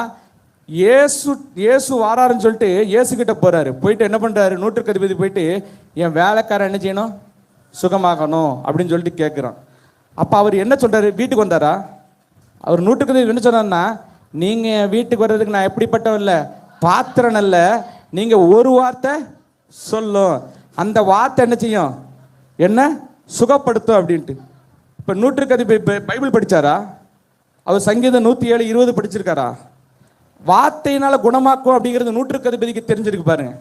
இயேசு வாராருன்னு சொல்லிட்டு இயேசு கிட்ட போறாரு. போயிட்டு என்ன பண்றாரு, 100க்கு அதிபதி போயிட்டு என் வேலைக்காரன் என்ன செய்யணும், சுகமாகணும் அப்படின்னு சொல்லிட்டு கேட்குறான். அப்போ அவர் என்ன சொல்றாரு, வீட்டுக்கு வந்தாரா? அவர் 100க்கு அதிபதி என்ன சொன்னார்னா, நீங்க வீட்டுக்கு வர்றதுக்கு நான் எப்படிப்பட்டவன் இல்லை, பாத்திரன் அல்ல, நீங்க ஒரு வார்த்தை சொல்லும், அந்த வார்த்தை என்ன செய்யும், என்ன சுகப்படுத்தும் அப்படின்ட்டு. இப்போ 100க்கு அதிபதி பைபிள் படிச்சாரா? அவர் சங்கீதம் 107:20 படிச்சிருக்காரா? வார்த்தையினால குணமாக்கும் அப்படிங்கிறது 100க்கு அதிபதிக்கு தெரிஞ்சிருக்கு பாருங்க.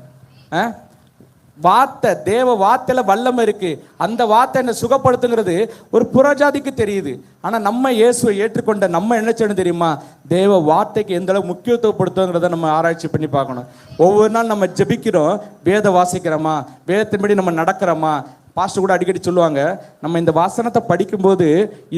வார்த்தை, தேவ வார்த்தையில வல்லமை இருக்கு. அந்த வார்த்தை என்ன சுகப்படுத்துங்கிறது ஒரு புறஜாதிக்கு தெரியுது. ஆனா நம்ம இயேசுவை ஏற்றுக்கொண்ட நம்ம என்ன செய்யணும் தெரியுமா, தேவ வார்த்தைக்கு எந்த அளவு முக்கியத்துவப்படுத்துங்கிறத நம்ம ஆராய்ச்சி பண்ணி பார்க்கணும். ஒவ்வொரு நாள் நம்ம ஜெபிக்கிறோம், வேத வாசிக்கிறோமா, வேதத்தின்படி நம்ம நடக்கிறோமா. பாஸ்டர் கூட அடிக்கடி சொல்லுவாங்க, நம்ம இந்த வாசனத்தை படிக்கும்போது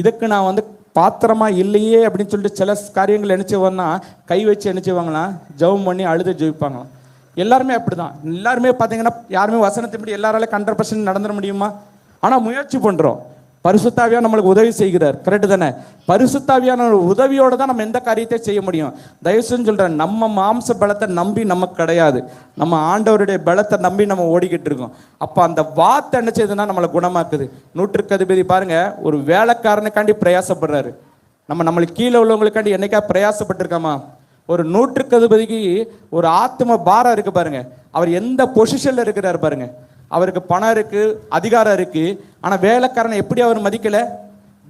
இதுக்கு நான் வந்து பாத்திரமா இல்லையே அப்படின்னு சொல்லிட்டு சில காரியங்கள் என்ன செய்வாங்கன்னா கை வச்சு என்ன செய்வாங்கன்னா ஜெபம் பண்ணி அழுது ஜெபிப்பாங்களாம். எல்லாருமே அப்படிதான். எல்லாருமே பார்த்தீங்கன்னா யாருமே வசனத்தின்படி எல்லாராலும் 100% நடந்துட முடியுமா? ஆனால் முயற்சி பண்ணுறோம். பரிசுத்தாவியா நம்மளுக்கு உதவி செய்கிறார், கரெக்டு தானே? பரிசுத்தாவியான உதவியோடு தான் நம்ம எந்த காரியத்தை செய்ய முடியும். தயவுசெய்து சொல்கிறேன், நம்ம மாம்ச பலத்தை நம்பி நமக்கு கிடையாது, நம்ம ஆண்டவருடைய பலத்தை நம்பி நம்ம ஓடிக்கிட்டு இருக்கோம். அப்போ அந்த வார்த்தை என்ன செய்யுதுன்னா நம்மளை குணமாக்குது. 100க்கு அதிபதி பாருங்க ஒரு வேலைக்காரனுக்காண்டி பிரயாசப்படுறாரு. நம்மளுக்கு கீழே உள்ளவங்களுக்காண்டி என்னைக்கா பிரயாசப்பட்டிருக்காமா? ஒரு 100க்கு அதிபதிக்கு ஒரு ஆத்ம பாரம் இருக்கு பாருங்க. அவர் எந்த பொசிஷன்ல இருக்கிறாரு பாருங்க. அவருக்கு பணம் இருக்கு, அதிகாரம் இருக்கு. ஆனா வேலைக்காரனை எப்படி அவர் மதிக்கல,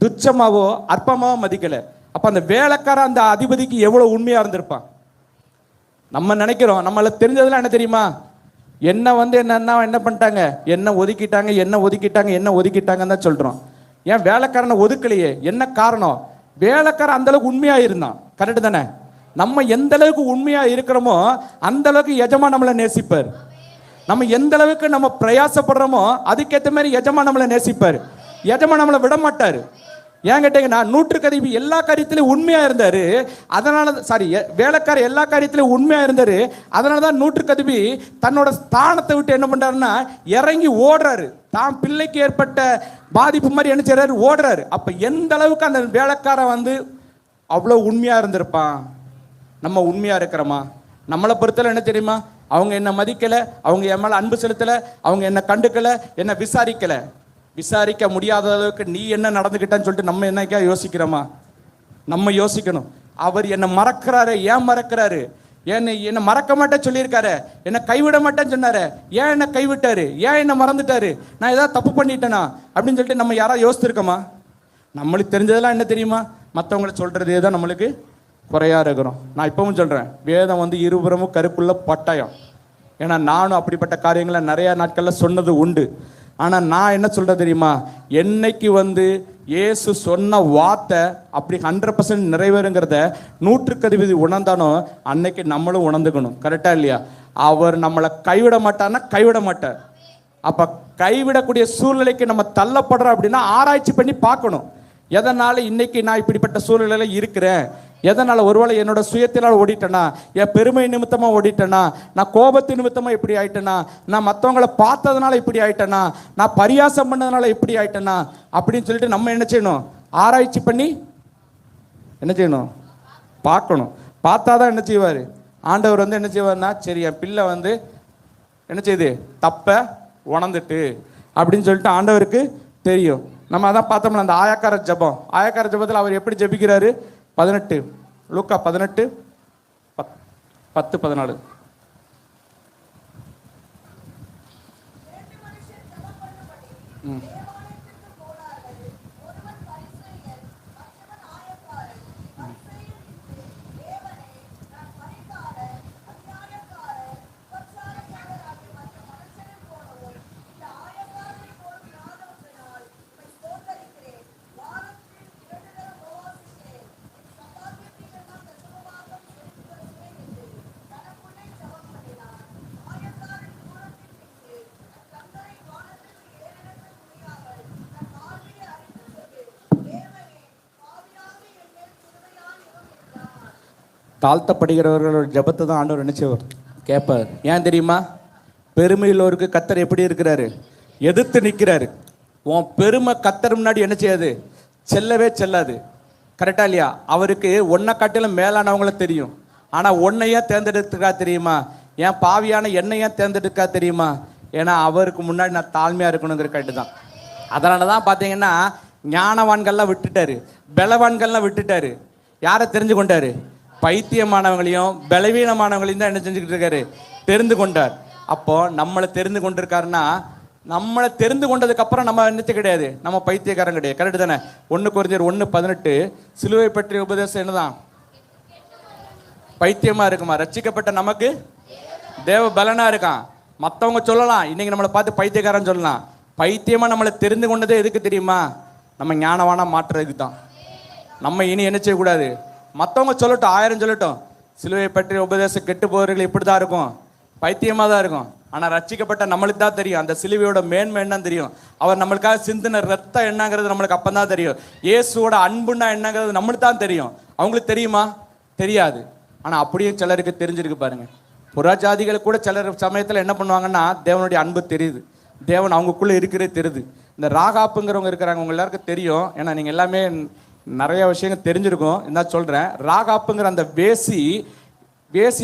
துச்சமாவோ அற்பமாவோ மதிக்கல. அப்ப அந்த வேலைக்காரன் அந்த அதிபதிக்கு எவ்வளவு உண்மையா இருந்திருப்பான். நம்ம நினைக்கிறோம், நம்மள தெரிஞ்சதெல்லாம் என்ன தெரியுமா, என்ன வந்து என்ன பண்ணிட்டாங்க, என்ன ஒதுக்கிட்டாங்கன்னு தான் சொல்றோம். ஏன் வேலைக்காரனை ஒதுக்கலையே, என்ன காரணம்? வேலைக்காரன் அந்த அளவுக்கு உண்மையா இருந்தான், கரெக்டு தானே? நம்ம எந்த அளவுக்கு உண்மையா இருக்கிறோமோ அந்த அளவுக்கு எஜமான் நம்மளை நேசிப்பார். நம்ம எந்த அளவுக்கு நம்ம பிரயாசப்படுறோமோ அதுக்கேற்ற மாதிரி எஜமான் நம்மளை நேசிப்பார். எஜமான் நம்மளை விட மாட்டார். ஏன் கேட்டீங்கன்னா நூற்றுக்கு அதிபதி எல்லா காரியத்திலும் உண்மையா இருந்தாரு. அதனால வேலைக்காரர் எல்லா காரியத்திலும் உண்மையா இருந்தாரு. அதனாலதான் நூற்றுக்கு அதிபதி தன்னோட ஸ்தானத்தை விட்டு என்ன பண்றாருன்னா இறங்கி ஓடுறாரு. தான் பிள்ளைக்கு ஏற்பட்ட பாதிப்பு மாதிரி என்ன செய்யறாரு, ஓடுறாரு. அப்ப எந்த அளவுக்கு அந்த வேலைக்காரன் வந்து அவ்வளவு உண்மையா இருந்திருப்பான். நம்ம உண்மையா இருக்கிறோமா? நம்மளை பொறுத்தல என்ன தெரியுமா, அவங்க என்ன மதிக்கல, அவங்க என் மேல அன்பு செலுத்தல, அவங்க என்ன கண்டுக்கல, என்ன விசாரிக்க முடியாத அளவுக்கு நீ என்ன நடந்துக்கிட்டான்னு சொல்லிட்டு நம்ம என்னைக்கா யோசிக்கிறோமா? நம்ம யோசிக்கணும். அவர் என்னை மறக்கிறாரு. ஏன் மறக்கிறாரு? என்ன மறக்க மாட்டேன்னு சொல்லியிருக்காரு, என்ன கைவிட மாட்டேன்னு சொன்னாரு. ஏன் என்ன கைவிட்டாரு? ஏன் என்ன மறந்துட்டாரு? நான் ஏதாவது தப்பு பண்ணிட்டேனா அப்படின்னு சொல்லிட்டு நம்ம யாராவது யோசிச்சிருக்கோமா? நம்மளுக்கு தெரிஞ்சதெல்லாம் என்ன தெரியுமா, மற்றவங்களை சொல்றதே தான் நம்மளுக்கு குறையா இருக்கிறோம். நான் இப்பவும் சொல்றேன், வேதம் வந்து இருபுறமும் கருப்புள்ள பட்டயம். ஏன்னா நானும் அப்படிப்பட்ட காரியங்களை நிறைய நாட்கள்ல சொன்னது உண்டு. ஆனா நான் என்ன சொல்றது தெரியுமா, என்னைக்கு வந்து இயேசு சொன்ன வார்த்தை அப்படி 100% நிறைவேறுங்கிறத 100% உணர்ந்தானோ அன்னைக்கு நம்மளும் உணர்ந்துக்கணும். கரெக்டா இல்லையா? அவர் நம்மளை கைவிட மாட்டார்னா கைவிட மாட்டார். அப்ப கைவிடக்கூடிய சூழ்நிலைக்கு நம்ம தள்ளப்படுறோம் அப்படின்னா ஆராய்ச்சி பண்ணி பார்க்கணும். எதனால இன்னைக்கு நான் இப்படிப்பட்ட சூழ்நிலையில இருக்கிறேன்? எதனால? ஒருவேளை என்னோட சுயத்தினால் ஓடிட்டேனா, என் பெருமை நிமித்தமா ஓடிட்டேனா, நான் கோபத்து நிமித்தமா இப்படி ஆயிட்டேனா, நான் மற்றவங்களை பார்த்ததுனால இப்படி ஆயிட்டேனா, நான் பரியாசம் பண்ணதுனால இப்படி ஆயிட்டேனா அப்படின்னு சொல்லிட்டு நம்ம என்ன செய்யணும், ஆராய்ச்சி பண்ணி என்ன செய்யணும், பார்க்கணும். பார்த்தாதான் என்ன செய்வார் ஆண்டவர் வந்து என்ன செய்வார்னா, சரி என் பிள்ளை வந்து என்ன செய்யுது, தப்ப உணர்ந்துட்டு அப்படின்னு சொல்லிட்டு ஆண்டவருக்கு தெரியும். நம்ம அதான் பார்த்தோம்னா அந்த ஆயக்கார ஜபம், ஆயக்கார ஜபத்தில் அவர் எப்படி ஜபிக்கிறாரு, 18 லூக்கா 18:10-14. தாழ்த்தப்படுகிறவர்களோட ஜபத்தை தான் ஆண்டவர் நினைச்சவர் கேட்பார். ஏன் தெரியுமா? பெருமையுள்ளவருக்கு கத்தர் எப்படி இருக்கிறாரு, எதிர்த்து நிற்கிறாரு. உன் பெருமை கத்தர் முன்னாடி என்ன செய்யாது, செல்லவே செல்லாது. கரெக்டா இல்லையா? அவருக்கு ஒன்றை காட்டிலும் மேலானவங்கள தெரியும். ஆனா ஒன்னையே தேர்ந்தெடுத்துக்கா தெரியுமா? ஏன் பாவியான என்னையே தேர்ந்தெடுக்கா தெரியுமா? ஏன்னா அவருக்கு முன்னாடி நான் தாழ்மையா இருக்கணுங்கிற கட்டு தான். அதனாலதான் பாத்தீங்கன்னா ஞானவான்கள்லாம் விட்டுட்டாரு, பலவான்கள்லாம் விட்டுட்டாரு. யாரை தெரிஞ்சு கொண்டாரு? பைத்தியமானவங்களையும் பலவீனமானவங்களையும் தான் என்ன செஞ்சுக்கிட்டு இருக்காரு, தெரிந்து கொண்டார். அப்போ நம்மளை தெரிந்து கொண்டிருக்காருன்னா, நம்மளை தெரிந்து கொண்டதுக்கு அப்புறம் நம்ம என்னத்து கிடையாது, நம்ம பைத்தியக்காரன் கிடையாது. கரெக்டு தானே? 1 கொரிந்தியர் 1:18 சிலுவை பற்றிய உபதேசம் என்னதான், பைத்தியமா இருக்குமா? ரட்சிக்கப்பட்ட நமக்கு தேவ பலனா இருக்கான். மற்றவங்க சொல்லலாம், இன்னைக்கு நம்மளை பார்த்து பைத்தியக்காரன் சொல்லலாம். பைத்தியமா நம்மளை தெரிந்து கொண்டதே எதுக்கு தெரியுமா? நம்ம ஞானவானா மாற்றுறதுக்கு தான். நம்ம இனி என்ன செய்யக்கூடாது, மற்றவங்க சொல்லட்டும், 1000 சொல்லட்டும், சிலுவை பற்றிய உபதேசம் கெட்டு போகிறவர்கள் இப்படி தான் இருக்கும், பைத்தியமாக தான் இருக்கும். ஆனால் ரட்சிக்கப்பட்ட நம்மளுக்கு தான் தெரியும் அந்த சிலுவையோட மேன்மை என்னன்னு தெரியும். அவர் நம்மளுக்காக சிந்தின ரத்தம் என்னங்கிறது நம்மளுக்கு அப்போ தான் தெரியும். இயேசுவோட அன்புன்னா என்னங்கிறது நம்மளுக்கு தான் தெரியும். அவங்களுக்கு தெரியுமா? தெரியாது. ஆனால் அப்படியும் சிலருக்கு தெரிஞ்சிருக்கு பாருங்க. புறஜாதிகள் கூட சிலர் சமயத்தில் என்ன பண்ணுவாங்கன்னா, தேவனுடைய அன்பு தெரியுது, தேவன் அவங்களுக்குள்ளே இருக்கிறதே தெரியுது. இந்த ராகாப்புங்கிறவங்க இருக்கிறாங்க, உங்க எல்லாருக்கும் தெரியும். ஏன்னா நீங்கள் எல்லாமே நிறைய விஷயங்கள் தெரிஞ்சிருக்கும். என்ன சொல்கிறேன், ராகாப்புங்கிற அந்த வேசி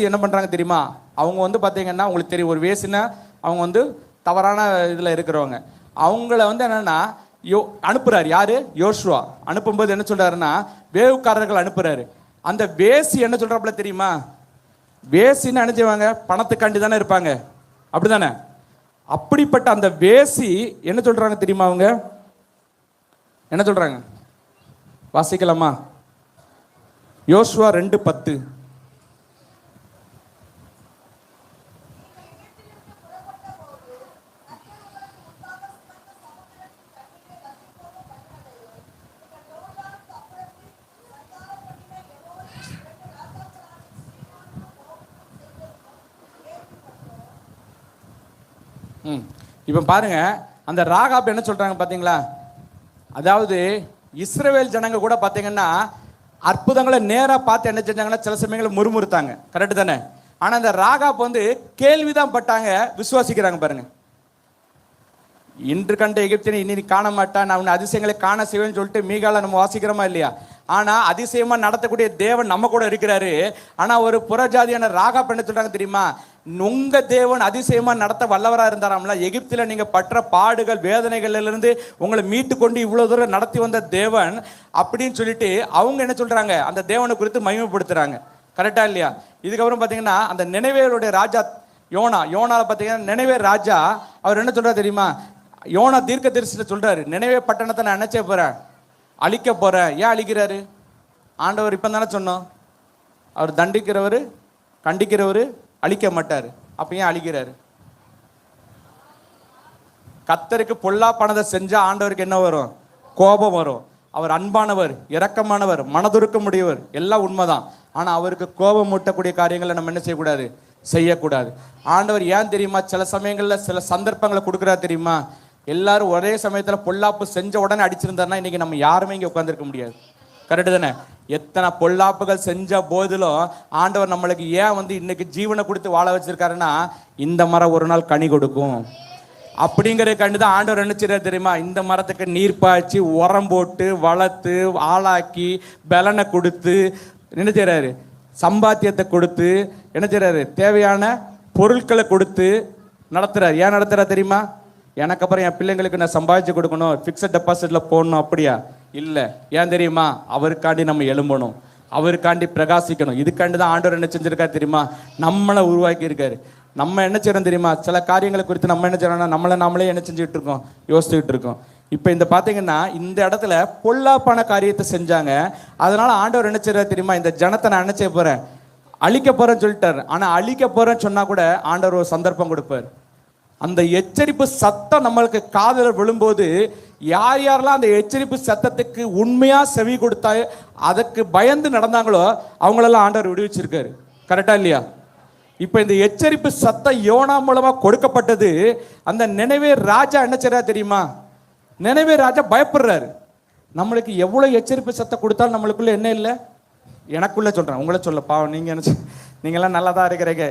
என்ன பண்ணுறாங்க தெரியுமா? அவங்க வந்து பார்த்தீங்கன்னா உங்களுக்கு தெரியும், ஒரு வேசினா அவங்க வந்து தவறான இதில் இருக்கிறவங்க. அவங்கள வந்து என்னென்னா அனுப்புகிறாரு. யார்? யோசுவா. அனுப்பும்போது என்ன சொல்கிறாருன்னா, வேவுக்காரர்கள் அனுப்புகிறாரு. அந்த வேசி என்ன சொல்கிறாப்புல தெரியுமா? வேசின்னு நினைச்சவங்க பணத்துக்காண்டி தானே இருப்பாங்க, அப்படி தானே? அப்படிப்பட்ட அந்த வேசி என்ன சொல்கிறாங்க தெரியுமா? அவங்க என்ன சொல்கிறாங்க, வாசிக்கலாமா? யோசுவா 2:10. இப்போ பாருங்க, அந்த ராகாப் என்ன சொல்றாங்க பாத்தீங்களா? அதாவது இஸ்ரவேல் ஜனங்க கூட பார்த்தீங்கன்னா அற்புதங்களை நேராக பார்த்து என்ன செஞ்சாங்கன்னா சில சமயங்களை முறுமுறுத்தாங்க. கரெக்டு தானே? ஆனால் இந்த ராகாப் வந்து கேள்விதான் பட்டாங்க, விசுவாசிக்கிறாங்க பாருங்க. இன்று கண்ட எகிப்தியனை இனி காண மாட்டான், நான் உன்னை அதிசயங்களை காண செய்வேன்னு சொல்லிட்டு மீகால நம்ம வாசிக்கிறோமா இல்லையா? ஆனா அதிசயமா நடத்தக்கூடிய தேவன் நம்ம கூட இருக்கிறாரு. ஆனா ஒரு புறஜாதியான ராகாப் என்ன சொல்றாங்க தெரியுமா? உங்க தேவன் அதிசயமா நடத்த வல்லவரா இருந்தாராம்ல, எகிப்தில நீங்க பற்ற பாடுகள் வேதனைகள்ல இருந்து உங்களை மீட்டு கொண்டு இவ்வளவு தூரம் நடத்தி வந்த தேவன் அப்படின்னு சொல்லிட்டு அவங்க என்ன சொல்றாங்க, அந்த தேவனை குறித்து மகிமைப்படுத்துறாங்க. கரெக்டா இல்லையா? இதுக்கப்புறம் பாத்தீங்கன்னா அந்த நினைவேருடைய ராஜா யோனால பாத்தீங்கன்னா நினைவே ராஜா அவர் என்ன சொல்றாரு தெரியுமா? யோனா தீர்க்க தரிசனத்தை சொல்றாரு, நினைவே பட்டணத்தை நான் என்ன செய்ய போறேன், அழிக்க போறேன். ஏன் அழிக்கிறாரு? ஆண்டவர் இப்ப தானே சொன்னோம், அவர் தண்டிக்கிறவர் கண்டிக்கிறவர் அழிக்க மாட்டாரு. அப்ப ஏன் அழிக்கிறாரு? கர்த்தருக்கு பொல்லாப்பானதை செஞ்சா ஆண்டவருக்கு என்ன வரும்? கோபம் வரும். அவர் அன்பானவர், இரக்கமானவர், மனதுருக்க முடியவர், எல்லாம் உண்மைதான். ஆனா அவருக்கு கோபம் மூட்டக்கூடிய காரியங்களை நம்ம என்ன செய்யக்கூடாது, செய்யக்கூடாது. ஆண்டவர் ஏன் தெரியுமா சில சமயங்கள்ல சில சந்தர்ப்பங்களை கொடுக்குறாரு தெரியுமா? எல்லாரும் ஒரே சமயத்துல பொல்லாப்பு செஞ்ச உடனே அடிச்சிருந்தாருன்னா இன்னைக்கு நம்ம யாருமே இங்க உட்கார்ந்துருக்க முடியாது. கரெக்டு தானே? எத்தனை பொல்லாப்புகள் செஞ்ச போதிலும் ஆண்டவர் நம்மளுக்கு ஏன் வந்து இன்னைக்கு ஜீவனை கொடுத்து வாழ வச்சிருக்காருன்னா, இந்த மரம் ஒரு நாள் கனி கொடுக்கும் அப்படிங்கிற கண்டுதான் ஆண்டவர் என்ன செய்யறாரு தெரியுமா? இந்த மரத்துக்கு நீர் பாய்ச்சி உரம் போட்டு வளர்த்து ஆளாக்கி பலனை கொடுத்து என்ன செய்யறாரு, சம்பாத்தியத்தை கொடுத்து என்ன செய்யறாரு, தேவையான பொருட்களை கொடுத்து நடத்துறாரு. ஏன் நடத்துறாரு தெரியுமா? எனக்கு அப்புறம் என் பிள்ளைங்களுக்கு நான் சம்பாதிச்சு கொடுக்கணும், ஃபிக்ஸட் டெபாசிட்ல போடணும், அப்படியா? இல்லை. ஏன் தெரியுமா? அவருக்காண்டி நம்ம எழும்பணும், அவருக்காண்டி பிரகாசிக்கணும். இதுக்காண்டி தான் ஆண்டவர் என்ன செஞ்சிருக்காரு தெரியுமா? நம்மளை உருவாக்கி இருக்காரு. நம்ம என்ன செய்யறோம் தெரியுமா? சில காரியங்களை குறித்து நம்ம என்ன செய்யறோம்னா நம்மளே என்ன செஞ்சுட்டு இருக்கோம், யோசிச்சுட்டு இருக்கோம். இப்போ இந்த பார்த்தீங்கன்னா இந்த இடத்துல பொல்லாப்பான காரியத்தை செஞ்சாங்க. அதனால ஆண்டவர் என்ன செய்யறாரு தெரியுமா? இந்த ஜனத்தை நான் என்ன செய்ய போறேன், அழிக்க போறேன்னு சொல்லிட்டாரு. ஆனா அழிக்க போறேன்னு சொன்னா கூட ஆண்டவர் ஒரு சந்தர்ப்பம் கொடுப்பார். அந்த எச்சரிப்பு சத்தம் நம்மளுக்கு காதல விழும்போது யார் யாரெல்லாம் அந்த எச்சரிப்பு சத்தத்துக்கு உண்மையா செவி கொடுத்தா அதுக்கு பயந்து நடந்தாங்களோ அவங்களெல்லாம் ஆண்டவர் விடுவிச்சிருக்காரு. கரெக்டா இல்லையா? இப்ப இந்த எச்சரிப்பு சத்தம் யோனா மூலமா கொடுக்கப்பட்டது. அந்த நினைவே ராஜா என்ன செய்யறாரு தெரியுமா? நினைவே ராஜா பயப்படுறாரு. நம்மளுக்கு எவ்வளவு எச்சரிப்பு சத்தம் கொடுத்தாலும் நம்மளுக்குள்ள என்ன இல்லை, எனக்குள்ள சொல்றேன், உங்களை சொல்ல பாவம், நீங்கெல்லாம் நல்லா தான் இருக்கிறீங்க.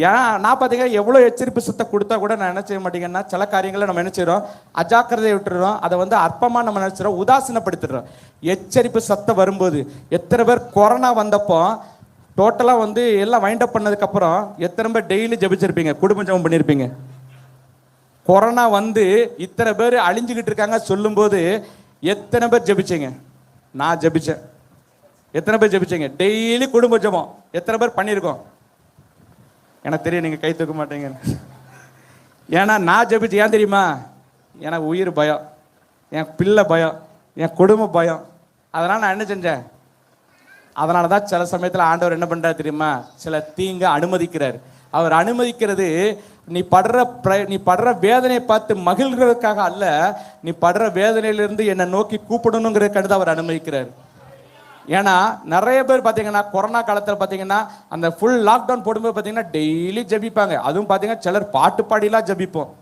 ஏன் நான் பார்த்தீங்கன்னா எவ்வளோ எச்சரிப்பு சத்தம் கொடுத்தா கூட நான் என்ன செய்ய மாட்டேங்கன்னா சில காரியங்களை நம்ம என்ன செய்யறோம், அஜாக்கிரதையை விட்டுறோம், அதை வந்து அற்பமாக நம்ம நினைச்சிடறோம், உதாசீனப்படுத்திடுறோம். எச்சரிப்பு சத்தம் வரும்போது எத்தனை பேர் கொரோனா வந்தப்போ டோட்டலாக வந்து எல்லாம் வைண்ட் அப் பண்ணதுக்கப்புறம் எத்தனை பேர் டெய்லி ஜபிச்சிருப்பீங்க, குடும்ப ஜபம் பண்ணியிருப்பீங்க? கொரோனா வந்து இத்தனை பேர் அழிஞ்சுக்கிட்டு இருக்காங்க சொல்லும்போது எத்தனை பேர் ஜபிச்சீங்க? நான் ஜபிச்சேன். எத்தனை பேர் ஜபிச்சீங்க? டெய்லி குடும்ப ஜபம் எத்தனை பேர் பண்ணியிருக்கோம்? எனக்கு தெரியும், நீங்கள் கை தூக்க மாட்டீங்க. ஏன்னா நான் ஜபிச்சு, ஏன் தெரியுமா? எனக்கு உயிர் பயம், என் பிள்ளை பயம், என் குடும்ப பயம். அதனால் நான் என்ன செஞ்சேன்? அதனால தான் சில சமயத்தில் ஆண்டவர் என்ன பண்ணுறாரு தெரியுமா? சில தீங்க அனுமதிக்கிறார். அவர் அனுமதிக்கிறது நீ படுற வேதனையை பார்த்து மகிழ்கிறதுக்காக அல்ல, நீ படுற வேதனையிலிருந்து என்னை நோக்கி கூப்பிடணுங்கிறதுக்காக தான் அவர் அனுமதிக்கிறார். ஏன்னா நிறைய பேர் பார்த்தீங்கன்னா கொரோனா காலத்தில் பார்த்தீங்கன்னா அந்த ஃபுல் லாக்டவுன் போடும்போது பார்த்தீங்கன்னா டெய்லி ஜபிப்பாங்க. அதுவும் பார்த்தீங்கன்னா சிலர் பாட்டு பாடிலாம் ஜபிப்போம்.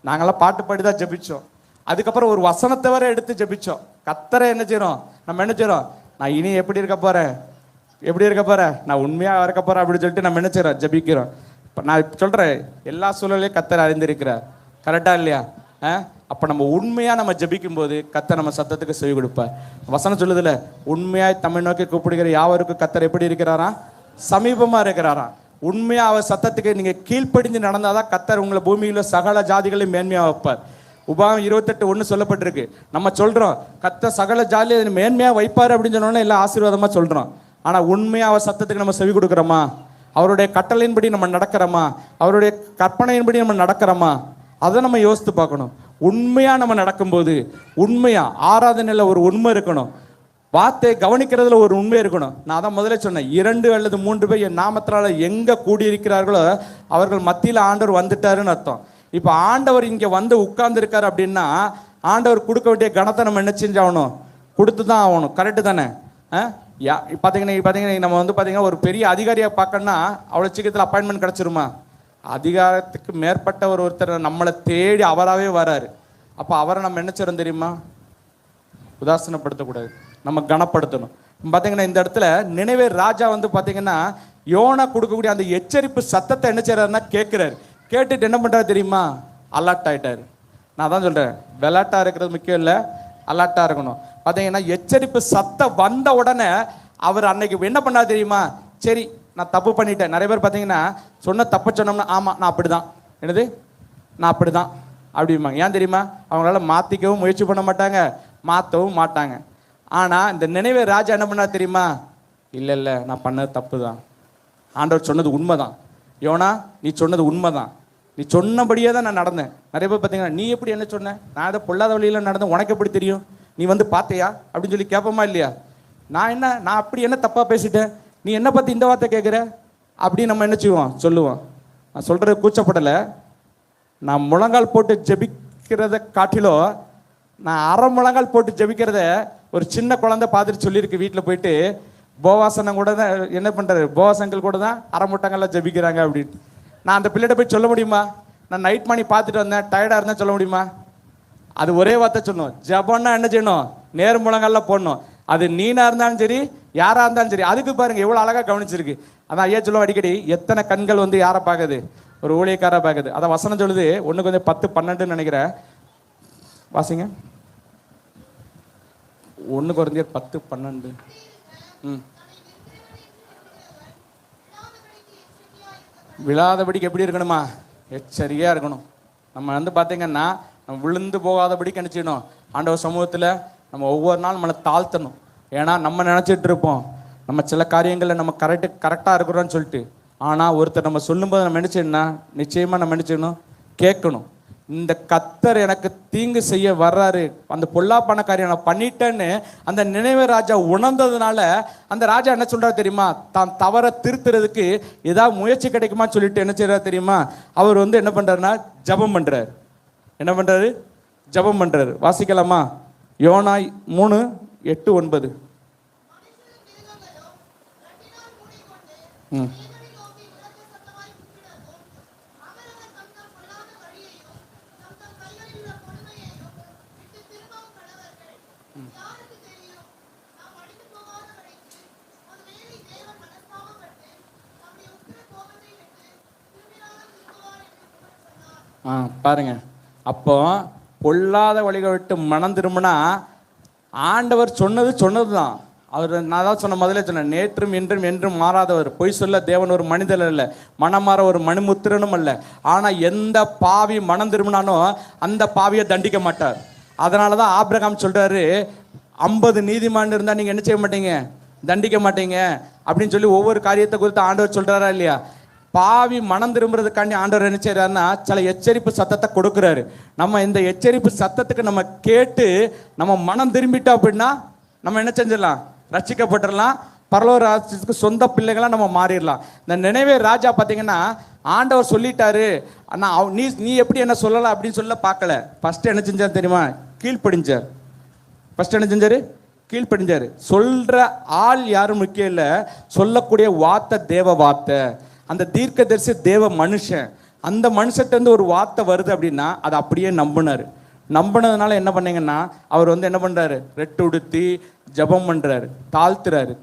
நாங்களாம் பாட்டு பாடி தான் ஜபிச்சோம். அதுக்கப்புறம் ஒரு வசனத்தை வரை எடுத்து ஜபிச்சோம். கர்த்தரை என்ன செய்யறோம், நம்ம என்ன செய்யறோம், நான் இனி எப்படி இருக்க போறேன், நான் உண்மையாக இருக்க போறேன் அப்படின்னு சொல்லிட்டு நம்ம என்ன செய்யறோம், ஜபிக்கிறோம். இப்போ நான் சொல்றேன், எல்லா சூழலையும் கர்த்தர் அறிந்திருக்கிறார். கரெக்டா இல்லையா? அப்போ நம்ம உண்மையாக நம்ம ஜபிக்கும் போது கர்த்தர் நம்ம சத்தத்துக்கு செவி கொடுப்பார். வசனம் சொல்லுதுல, உண்மையாய் தம்மை நோக்கி கூப்பிடுகிற யாவருக்கும் கர்த்தர் எப்படி இருக்கிறாரா, சமீபமாக இருக்கிறாரா. உண்மையாக அவர் சத்தத்துக்கு நீங்கள் கீழ்ப்படிஞ்சு நடந்தாதான் கர்த்தர் உங்களை பூமியில் சகல ஜாதிகளையும் மேன்மையாக வைப்பார். உபாகம் 28:1 சொல்லப்பட்டிருக்கு. நம்ம சொல்கிறோம் கர்த்தர் சகல ஜாதியை மேன்மையாக வைப்பார் அப்படின்னு சொன்னோன்னே எல்லாம் ஆசீர்வாதமாக சொல்கிறோம். ஆனால் உண்மையாக அவர் சத்தத்துக்கு நம்ம செவி கொடுக்குறோமா, அவருடைய கட்டளையின்படி நம்ம நடக்கிறோமா, அவருடைய கற்பனையின்படி நம்ம நடக்கிறோமா, அதை நம்ம யோசித்து பார்க்கணும். உண்மையாக நம்ம நடக்கும்போது, உண்மையாக ஆராதனையில் ஒரு உண்மை இருக்கணும், வார்த்தையை கவனிக்கிறதுல ஒரு உண்மை இருக்கணும். நான் தான் முதல்ல சொன்னேன், 2 அல்லது 3 பேர் என் நாமத்தினால எங்கே கூடியிருக்கிறார்களோ அவர்கள் மத்தியில் ஆண்டவர் வந்துட்டாருன்னு அர்த்தம். இப்போ ஆண்டவர் இங்கே வந்து உட்கார்ந்துருக்காரு அப்படின்னா ஆண்டவர் கொடுக்க வேண்டிய கணத்தை நம்ம என்ன செஞ்சாகணும், கொடுத்து தான் ஆகணும். கரெக்டு தானே? பார்த்தீங்கன்னா நம்ம வந்து பார்த்தீங்கன்னா ஒரு பெரிய அதிகாரியை பார்க்கணுன்னா அவ்வளோ சீக்கிரத்தில் அப்பாயின்மெண்ட் கிடச்சிருமா? அதிகாரத்துக்கு மேற்பட்ட ஒருத்தர் நம்மளை தேடி அவராகவே வராரு. அப்போ அவரை நம்ம என்ன செய்யறோம் தெரியுமா? உதாசீனப்படுத்தக்கூடாது, நம்ம கனப்படுத்தணும். பார்த்தீங்கன்னா இந்த இடத்துல நினைவே ராஜா வந்து பார்த்தீங்கன்னா யோனா கொடுக்கக்கூடிய அந்த எச்சரிப்பு சத்தத்தை என்ன செய்யறாருன்னா கேட்கிறாரு. கேட்டுட்டு என்ன பண்ணுறாரு தெரியுமா? அலர்ட் ஆயிட்டாரு. நான் தான் சொல்கிறேன், விளாட்டாக இருக்கிறது முக்கியம் இல்லை, அலர்ட்டாக இருக்கணும். பார்த்தீங்கன்னா எச்சரிப்பு சத்தம் வந்த உடனே அவர் அன்னைக்கு என்ன பண்ணாரு தெரியுமா? சரி நான் தப்பு பண்ணிட்டேன். நிறைய பேர் பார்த்தீங்கன்னா சொன்ன தப்பு சொன்னோம்னா ஆமாம் நான் அப்படி தான், என்னது நான் அப்படி தான் அப்படிம்பாங்க. ஏன் தெரியுமா? அவங்களால மாற்றிக்கவும் முயற்சி பண்ண மாட்டாங்க, மாற்றவும் மாட்டாங்க. ஆனால் இந்த நினைவே ராஜா என்ன பண்ணா தெரியுமா? இல்லை இல்லை நான் பண்ணது தப்பு தான், ஆண்டவர் சொன்னது உண்மை தான், யோனா நீ சொன்னது உண்மை தான், நீ சொன்னபடியே தான் நான் நடந்தேன். நிறைய பேர் பார்த்தீங்கன்னா நீ எப்படி என்ன சொன்ன, நான் அதை பொல்லாத வழியில் நடந்தேன், உனக்கு எப்படி தெரியும், நீ வந்து பார்த்தையா அப்படின்னு சொல்லி கேட்போமா இல்லையா? நான் அப்படி என்ன தப்பாக பேசிட்டேன், நீ என்னை பற்றி இந்த வார்த்தை கேட்குற அப்படின்னு நம்ம என்ன செய்வோம், சொல்லுவோம். நான் சொல்கிறது கூச்சப்படலை. நான் முழங்கால் போட்டு ஜெபிக்கிறத காட்டிலும் நான் அரை முழங்கால் போட்டு ஜெபிக்கிறத ஒரு சின்ன குழந்தை பார்த்துட்டு சொல்லியிருக்கு. வீட்டில் போயிட்டு போவாசனம் கூட தான் என்ன பண்ணுறாரு, போவாசங்கள் கூட தான் அரை முட்டங்கள்லாம் ஜெபிக்கிறாங்க அப்படின்னு. நான் அந்த பிள்ளைகிட்ட போய் சொல்ல முடியுமா? நான் நைட் மணி பார்த்துட்டு வந்தேன், டயர்டாக இருந்தால் சொல்ல முடியுமா? அது ஒரே வார்த்தை சொல்லணும், ஜபம்னா என்ன செய்யணும், நேர் முழங்கால போடணும். அது நீனா இருந்தாலும் சரி, யாராக இருந்தாலும் சரி. அதுக்கு பாருங்க எவ்வளோ அழகாக கவனிச்சிருக்கு. அதான் ஐயா சொல்லுவோம் அடிக்கடி, எத்தனை கண்கள் வந்து யாரை பார்க்குது, ஒரு ஊழியக்காரரை பார்க்குது. அதான் வசனம் சொல்லுது, ஒன்று கொஞ்சம் 10-12 நினைக்கிறேன், வாசிங்க. 1 Corinthians 10-12. விழாதபடிக்கு எப்படி இருக்கணுமா? எச்சரிக்கையாக இருக்கணும். நம்ம வந்து பார்த்தீங்கன்னா நம்ம விழுந்து போகாதபடிக்கு நினச்சிக்கணும். ஆண்டவர் சமூகத்தில் நம்ம ஒவ்வொரு நாள் நம்மளை தாழ்த்தணும். ஏன்னா நம்ம நினச்சிட்டு இருப்போம் நம்ம சில காரியங்களில் நம்ம கரெக்டாக இருக்கிறோன்னு சொல்லிட்டு. ஆனால் ஒருத்தர் நம்ம சொல்லும்போது நம்ம நினச்சிடனா நிச்சயமாக நம்ம நினச்சிக்கணும், கேட்கணும். இந்த கத்தர் எனக்கு தீங்கு செய்ய வர்றாரு, அந்த பொல்லாப்பான காரியம் நான் பண்ணிட்டேன்னு அந்த நினைவே ராஜா உணர்ந்ததுனால அந்த ராஜா என்ன சொல்றாரு தெரியுமா? தான் தவற திருத்துறதுக்கு ஏதாவது முயற்சி கிடைக்குமா சொல்லிட்டு என்ன செய்யறாரு தெரியுமா? அவர் வந்து என்ன பண்றாருன்னா ஜபம் பண்றாரு. என்ன பண்றாரு? ஜபம் பண்றாரு. வாசிக்கலாமா? யோனா 3:8-9. பாருங்க, அப்போ பொல்லாத வழிகளை விட்டு மனம் திரும்பினா ஆண்டவர் சொன்னது தான். அவர் நான் தான் சொன்ன முதல்ல சொன்னேன், நேற்றும் இன்றும் என்றும் மாறாதவர், பொய் சொல்ல தேவன் ஒரு மனிதர் அல்ல, மனம் மாற ஒரு மணிமுத்திரனும் அல்ல. ஆனால் எந்த பாவி மனம் திரும்பினானோ அந்த பாவியை தண்டிக்க மாட்டார். அதனால தான் ஆபிரகாம் சொல்றாரு, 50 நீதிமான் இருந்தால் நீங்கள் என்ன செய்ய மாட்டீங்க, தண்டிக்க மாட்டீங்க அப்படின்னு சொல்லி ஒவ்வொரு காரியத்தை குறித்து ஆண்டவர் சொல்றாரா இல்லையா? பாவி மனம் திரும்புறதுக்காண்டி ஆண்டவர் என்ன செய்யறாருன்னா சில எச்சரிப்பு சத்தத்தை கொடுக்குறாரு. நம்ம இந்த எச்சரிப்பு சத்தத்துக்கு நம்ம கேட்டு நம்ம மனம் திரும்பிட்டோம் அப்படின்னா நம்ம என்ன செஞ்சிடலாம், ரட்சிக்கப்பட்டுடலாம், பரலோக ராஜ்யத்துக்கு சொந்த பிள்ளைகளாக நம்ம மாறிடலாம். இந்த நினைவே ராஜா பார்த்தீங்கன்னா ஆண்டவர் சொல்லிட்டாரு, ஆனால் நீ எப்படி என்ன சொல்லலாம் அப்படின்னு சொல்ல பார்க்கல. ஃபர்ஸ்ட் என்ன செஞ்சார் தெரியுமா? கீழ்ப்படிஞ்சார். ஃபர்ஸ்ட் என்ன செஞ்சாரு? கீழ்ப்படிஞ்சார். சொல்ற ஆள் யாரும் முக்கியம் இல்லை, சொல்லக்கூடிய வார்த்தை தேவ வார்த்தை. அந்த தீர்க்கதரிசி தேவ மனுஷன். அந்த மனுஷன்ட்டு ஒரு வார்த்தை வருது அப்படின்னா அதை அப்படியே நம்பினார். நம்பினதுனால என்ன பண்ணீங்கன்னா அவர் வந்து என்ன பண்ணுறாரு, ரெட்டு உடுத்தி ஜபம் பண்ணுறாரு,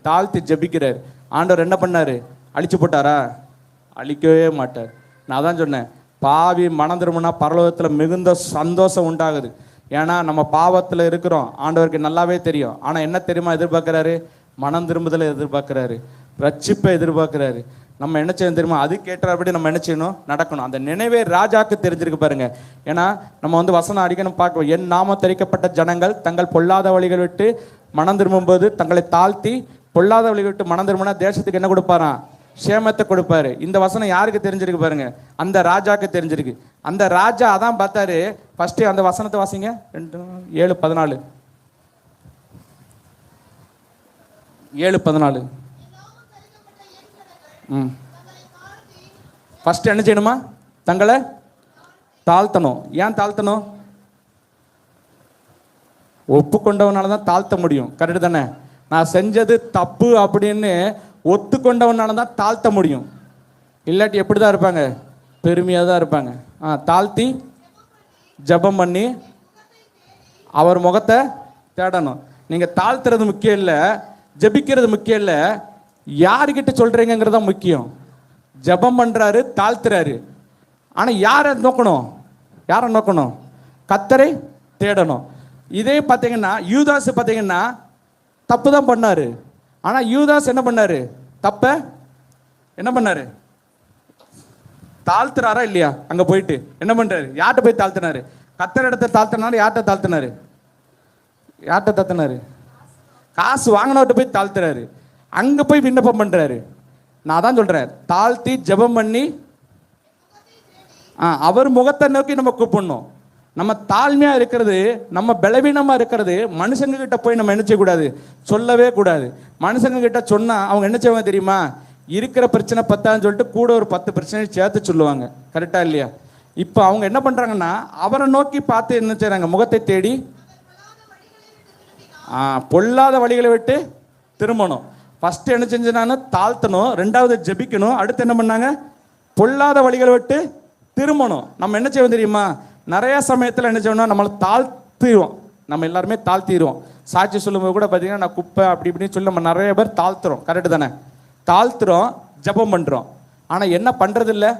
தாழ்த்தி ஜபிக்கிறாரு. ஆண்டவர் என்ன பண்ணாரு? அழிச்சு போட்டாரா? அழிக்கவே மாட்டார். நான் தான் சொன்னேன், பாவி மனம் திரும்பினா பரலோகத்தில் மிகுந்த சந்தோஷம் உண்டாகுது. ஏன்னா நம்ம பாவத்தில் இருக்கிறோம், ஆண்டவருக்கு நல்லாவே தெரியும். ஆனால் என்ன தெரியுமா எதிர்பார்க்குறாரு? மனம் திரும்புதலை எதிர்பார்க்குறாரு, ரட்சிப்பை எதிர்பார்க்குறாரு. நம்ம என்ன செய்யணும் தெரியுமா? அது கேட்டபடி நம்ம என்ன செய்யணும், நடக்கணும். அந்த நினைவே ராஜாக்கு தெரிஞ்சிருக்கு பாருங்க. ஏன்னா நம்ம வந்து வசனம் அடிக்கணும் பார்க்கணும். என் நாம தெரிவிக்கப்பட்ட ஜனங்கள் தங்கள் பொல்லாத வழிகள் விட்டு மனம் திரும்பும்போது தங்களை தாழ்த்தி பொல்லாத வழிகள் விட்டு மனம் திரும்பினா தேசத்துக்கு என்ன கொடுப்பாராம்? சேமத்தை கொடுப்பாரு. இந்த வசனம் யாருக்கு தெரிஞ்சிருக்கு பாருங்க? அந்த ராஜாக்கு தெரிஞ்சிருக்கு. அந்த ராஜா அதான் பார்த்தாரு. ஃபர்ஸ்ட் அந்த வசனத்தை வாசிங்க, 7:14. 7:14. ஃபர்ஸ்ட் என்ன செய்யணுமா? தங்களை தாழ்த்தணும். ஏன் தாழ்த்தணும்? ஒப்புக்கொண்டவனால தான் தாழ்த்த முடியும். கரெக்டு தானே? நான் செஞ்சது தப்பு அப்படின்னு ஒத்துக்கொண்டவனால தான் தாழ்த்த முடியும். இல்லாட்டி எப்படி தான் இருப்பாங்க? பெருமையாக தான் இருப்பாங்க. தாழ்த்தி ஜபம் பண்ணி அவர் முகத்தை தேடணும். நீங்கள் தாழ்த்துறது முக்கியம் இல்லை, ஜெபிக்கிறது முக்கியம் இல்லை, யாருக்கிட்ட சொல்கிறீங்கிறது தான் முக்கியம். ஜெபம் பண்ணுறாரு, தாழ்த்துறாரு, ஆனால் யாரை நோக்கணும்? யாரை நோக்கணும்? கர்த்தரை தேடணும். இதே பார்த்தீங்கன்னா யூதாஸ் பார்த்தீங்கன்னா தப்பு தான் பண்ணார். ஆனால் யூதாஸ் என்ன பண்ணார்? தப்ப என்ன பண்ணார்? தாழ்த்துறாரா இல்லையா? அங்கே போயிட்டு என்ன பண்ணுறாரு? யார்கிட்ட போய் தாழ்த்தினாரு? கர்த்தர் இடத்த தாழ்த்தினாரு. யார்கிட்ட தாழ்த்தினாரு? யார்கிட்ட தாழ்த்தினாரு? காசு வாங்கினவர்கிட்ட போய் தாழ்த்துறாரு. அங்கே போய் விண்ணப்பம் பண்ணுறாரு. நான் தான் சொல்கிறேன், தாழ்த்தி ஜெபம் பண்ணி அவர் முகத்தை நோக்கி நம்ம கூப்பிடணும். நம்ம தாழ்மையாக இருக்கிறது, நம்ம பலவீனமாக இருக்கிறது மனுஷங்க கிட்ட போய் நம்ம என்ன செய்யக்கூடாது? சொல்லவே கூடாது. மனுஷங்க கிட்ட சொன்னால் அவங்க என்ன செய்வாங்க தெரியுமா? இருக்கிற பிரச்சனை 10 சொல்லிட்டு கூட ஒரு 10 பிரச்சனையை சேர்த்து சொல்லுவாங்க. கரெக்டா இல்லையா? இப்போ அவங்க என்ன பண்ணுறாங்கன்னா அவரை நோக்கி பார்த்து என்ன செய்கிறாங்க? முகத்தை தேடி பொல்லாத வழிகளை விட்டு திரும்பணும். ஃபஸ்ட்டு என்ன செஞ்சாங்கன்னா தாழ்த்தணும், ரெண்டாவது ஜெபிக்கணும், அடுத்து என்ன பண்ணாங்க? பொல்லாத வழிகளை விட்டு திரும்பணும். நம்ம என்ன செய்வோம் தெரியுமா? நிறைய சமயத்தில் என்ன செய்யணும்? நம்மளை தாழ்த்திடுவோம். நம்ம எல்லாருமே தாழ்த்திடுவோம். சாட்சி சொல்லும்போது கூட பார்த்தீங்கன்னா நான் குப்பை அப்படி இப்படின்னு சொல்லி நம்ம நிறைய பேர் தாழ்த்துறோம். கரெக்டு தானே? தாழ்த்துறோம், ஜெபம் பண்ணுறோம். ஆனால் என்ன பண்ணுறது இல்லை?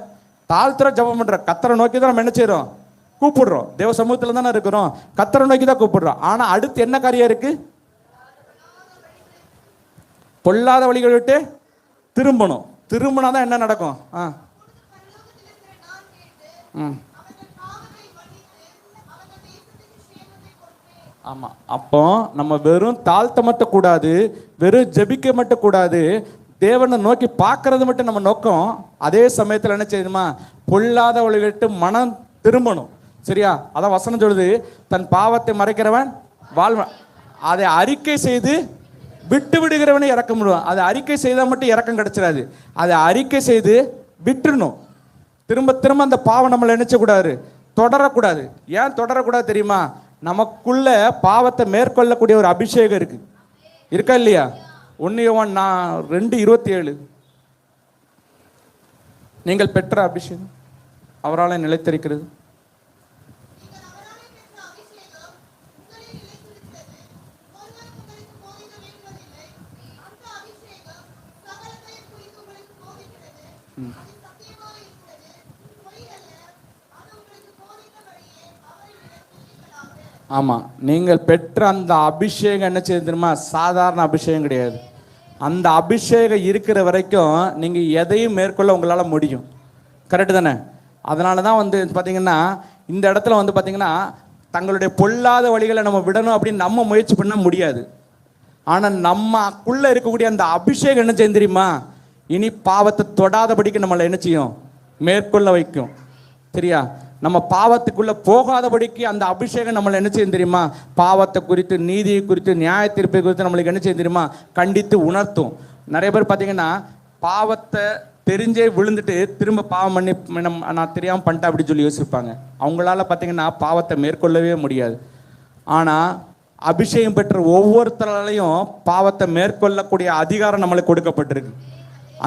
தாழ்த்துறோம், ஜெபம் பண்ணுறோம், கர்த்தரை நோக்கி தான் நம்ம என்ன செய்கிறோம்? கூப்பிடுறோம். தேவ சமூகத்தில் தானே இருக்கிறோம், கர்த்தரை நோக்கி தான் கூப்பிடுறோம். ஆனால் அடுத்து என்ன காரியம் இருக்கு? பொல்லாத வழிகளை விட்டு திரும்பணும். திரும்பினா தான் என்ன நடக்கும்? ஆமாம். அப்போ நம்ம வெறும் தாழ்த்த மட்டும் கூடாது, வெறும் ஜெபிக்க மட்டும் கூடாது, தேவனை நோக்கி பார்க்கறது மட்டும் நம்ம நோக்கம். அதே சமயத்தில் என்ன செய்யணுமா? பொல்லாத வழிகிட்டு மனம் திரும்பணும். சரியா? அதான் வசனம் சொல்லுது, தன் பாவத்தை மறைக்கிறவன் வாழ்வன், அதை அறிக்கை செய்து விட்டு விடுகிறவனை இறக்க முடியும். அதை அறிக்கை செய்தால் மட்டும் இறக்கம் கிடைச்சிடாது, அதை அறிக்கை செய்து விட்டுறணும். திரும்ப திரும்ப அந்த பாவம் நம்மளை நினைச்சக்கூடாது, தொடரக்கூடாது. ஏன் தொடரக்கூடாது தெரியுமா? நமக்குள்ள பாவத்தை மேற்கொள்ளக்கூடிய ஒரு அபிஷேகம் இருக்கு. இருக்கா இல்லையா? 1 யோவான் 2:27 நீங்கள் பெற்ற அபிஷேகம் அவரால் நிலைத்திருக்கிறது. ஆமாம், நீங்கள் பெற்ற அந்த அபிஷேகம் என்ன செய்யுது தெரியுமா? சாதாரண அபிஷேகம் கிடையாது. அந்த அபிஷேகம் இருக்கிற வரைக்கும் நீங்கள் எதையும் மேற்கொள்ள உங்களால் முடியும். கரெக்டு தானே? அதனால தான் வந்து பார்த்தீங்கன்னா இந்த இடத்துல வந்து பார்த்தீங்கன்னா தங்களுடைய பொல்லாத வழிகளை நம்ம விடணும் அப்படின்னு நம்ம முயற்சி பண்ண முடியாது. ஆனால் நம்மக்குள்ளே இருக்கக்கூடிய அந்த அபிஷேகம் என்ன செய்யும் தெரியுமா? இனி பாவத்தை தொடாதபடிக்கு நம்மளை என்ன செய்யும்? மேற்கொள்ள வைக்கும். சரியா? நம்ம பாவத்துக்குள்ளே போகாதபடிக்கு அந்த அபிஷேகம் நம்மளை என்ன செய்யும் தெரியுமா? பாவத்தை குறித்து, நீதியை குறித்து, நியாய தீர்ப்பை குறித்து நம்மளுக்கு என்ன செய்யும் தெரியுமா? கண்டித்து உணர்த்தும். நிறைய பேர் பார்த்தீங்கன்னா பாவத்தை தெரிஞ்சே விழுந்துட்டு திரும்ப பாவம் பண்ணி நான் தெரியாமல் பண்ணிட்டேன் அப்படின்னு சொல்லி யோசிப்பாங்க. அவங்களால பார்த்தீங்கன்னா பாவத்தை மேற்கொள்ளவே முடியாது. ஆனால் அபிஷேகம் பெற்ற ஒவ்வொருத்தராலையும் பாவத்தை மேற்கொள்ளக்கூடிய அதிகாரம் நம்மளுக்கு கொடுக்கப்பட்டிருக்கு.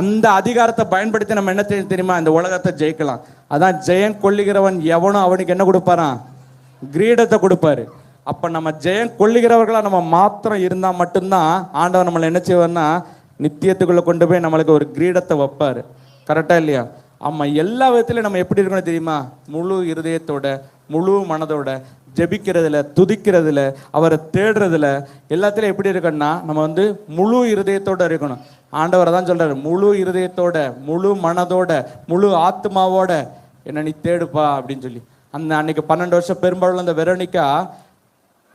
அந்த அதிகாரத்தை பயன்படுத்தி நம்ம என்ன தெரியுமா? இந்த உலகத்தை ஜெயிக்கலாம். அதான் ஜெயம் கொள்ளுகிறவன் எவனும் அவனுக்கு என்ன கொடுப்பாரான்? கிரீடத்தை கொடுப்பாரு. அப்போ நம்ம ஜெயம் கொள்ளுகிறவர்களாக நம்ம மாத்திரம் இருந்தால் மட்டும்தான் ஆண்டவர் நம்மளை என்ன செய்வார்னா நித்தியத்துக்குள்ளே கொண்டு போய் நம்மளுக்கு ஒரு கிரீடத்தை வைப்பார். கரெக்டாக இல்லையா? ஆமாம். எல்லா விதத்துலையும் நம்ம எப்படி இருக்கணும் தெரியுமா? முழு இருதயத்தோட, முழு மனதோட ஜெபிக்கிறதுல, துதிக்கிறதுல, அவரை தேடுறதுல, எல்லாத்துலையும் எப்படி இருக்கணும்னா நம்ம வந்து முழு இருதயத்தோடு இருக்கணும். ஆண்டவர் தான் சொல்கிறார், முழு இருதயத்தோட, முழு மனதோட, முழு ஆத்மாவோட என்ன நீ தேடுப்பா அப்படின்னு சொல்லி. அந்த அன்னைக்கு 12 வருஷம் பெரும்பாலும் அந்த வெரோனிக்கா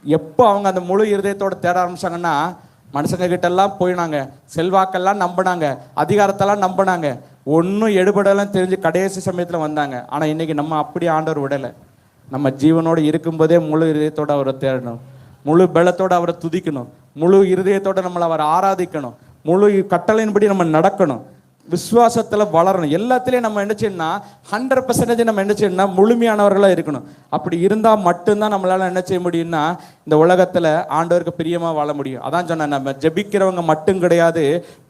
எப்போ அவங்க அந்த முழு இருதயத்தோடு தேட ஆரம்பிச்சாங்கன்னா மனுஷங்க கிட்டெல்லாம் போயினாங்க, செல்வாக்கெல்லாம் நம்பினாங்க, அதிகாரத்தெல்லாம் நம்பினாங்க, ஒன்றும் எடுபடலாம் தெரிஞ்சு கடைசி சமயத்தில் வந்தாங்க. ஆனால் இன்னைக்கு நம்ம அப்படி ஆண்டவர் விடலை. நம்ம ஜீவனோடு இருக்கும்போதே முழு இருதயத்தோடு அவரை தேடணும், முழு பலத்தோடு அவரை துதிக்கணும், முழு இருதயத்தோடு நம்மளை அவரை ஆராதிக்கணும், முழு கட்டளையின்படி நம்ம நடக்கணும், விசுவாசத்தில் வளரணும். எல்லாத்துலேயும் நம்ம என்ன செய்யணும்னா 100% நம்ம என்ன செய்யணும்னா முழுமையானவர்களாக இருக்கணும். அப்படி இருந்தால் மட்டும்தான் நம்மளால் என்ன செய்ய முடியும்னா இந்த உலகத்தில் ஆண்டவருக்கு பிரியமாக வாழ முடியும். அதான் சொன்னேன், நம்ம ஜெபிக்கிறவங்க மட்டும் கிடையாது,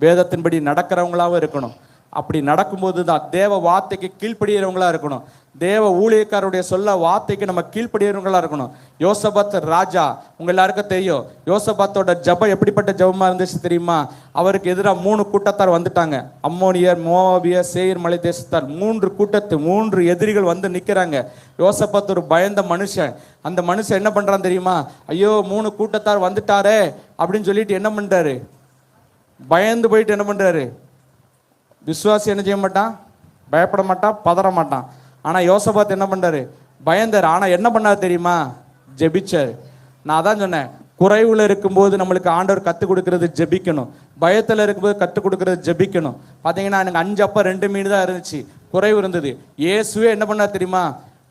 வேதத்தின்படி நடக்கிறவங்களாகவும் இருக்கணும். அப்படி நடக்கும்போது தான் தேவ வார்த்தைக்கு கீழ்ப்படுகிறவங்களா இருக்கணும். தேவ ஊழியக்காரருடைய சொல்ல வார்த்தைக்கு நம்ம கீழ்ப்படியவங்களா இருக்கணும். யோசபாத் ராஜா, உங்க எல்லாருக்கும் தெரியும் யோசபாத்தோட ஜபம் எப்படிப்பட்ட ஜபமா இருந்துச்சு தெரியுமா? அவருக்கு எதிராக 3 கூட்டத்தார் வந்துட்டாங்க. அம்மோனியர், மோவாபியர், சேயீர் மலை தேசத்தார். 3 எதிரிகள் வந்து நிக்கிறாங்க. யோசபாத் ஒரு பயந்த மனுஷன். அந்த மனுஷன் என்ன பண்றான் தெரியுமா? ஐயோ 3 கூட்டத்தார் வந்துட்டாரே அப்படின்னு சொல்லிட்டு என்ன பண்றாரு? பயந்து போயிட்டு என்ன பண்றாரு? விசுவாசி என்ன செய்ய மாட்டான்? பயப்பட மாட்டான், பதற மாட்டான். ஆனா யோசபாத் என்ன பண்றாரு? பயந்தார். ஆனா என்ன பண்ணாரு தெரியுமா? ஜெபிச்சார். நான் அதான் சொன்னேன், குறைவுல இருக்கும்போது நம்மளுக்கு ஆண்டவர் கற்றுக் கொடுக்கறது ஜெபிக்கணும். பயத்துல இருக்கும்போது கற்றுக் கொடுக்கறது ஜெபிக்கணும். பாத்தீங்கன்னா எனக்கு 5 அப்ப 2 மீன் தான் இருந்துச்சு, குறைவு இருந்தது. இயேசுவே என்ன பண்ணார் தெரியுமா?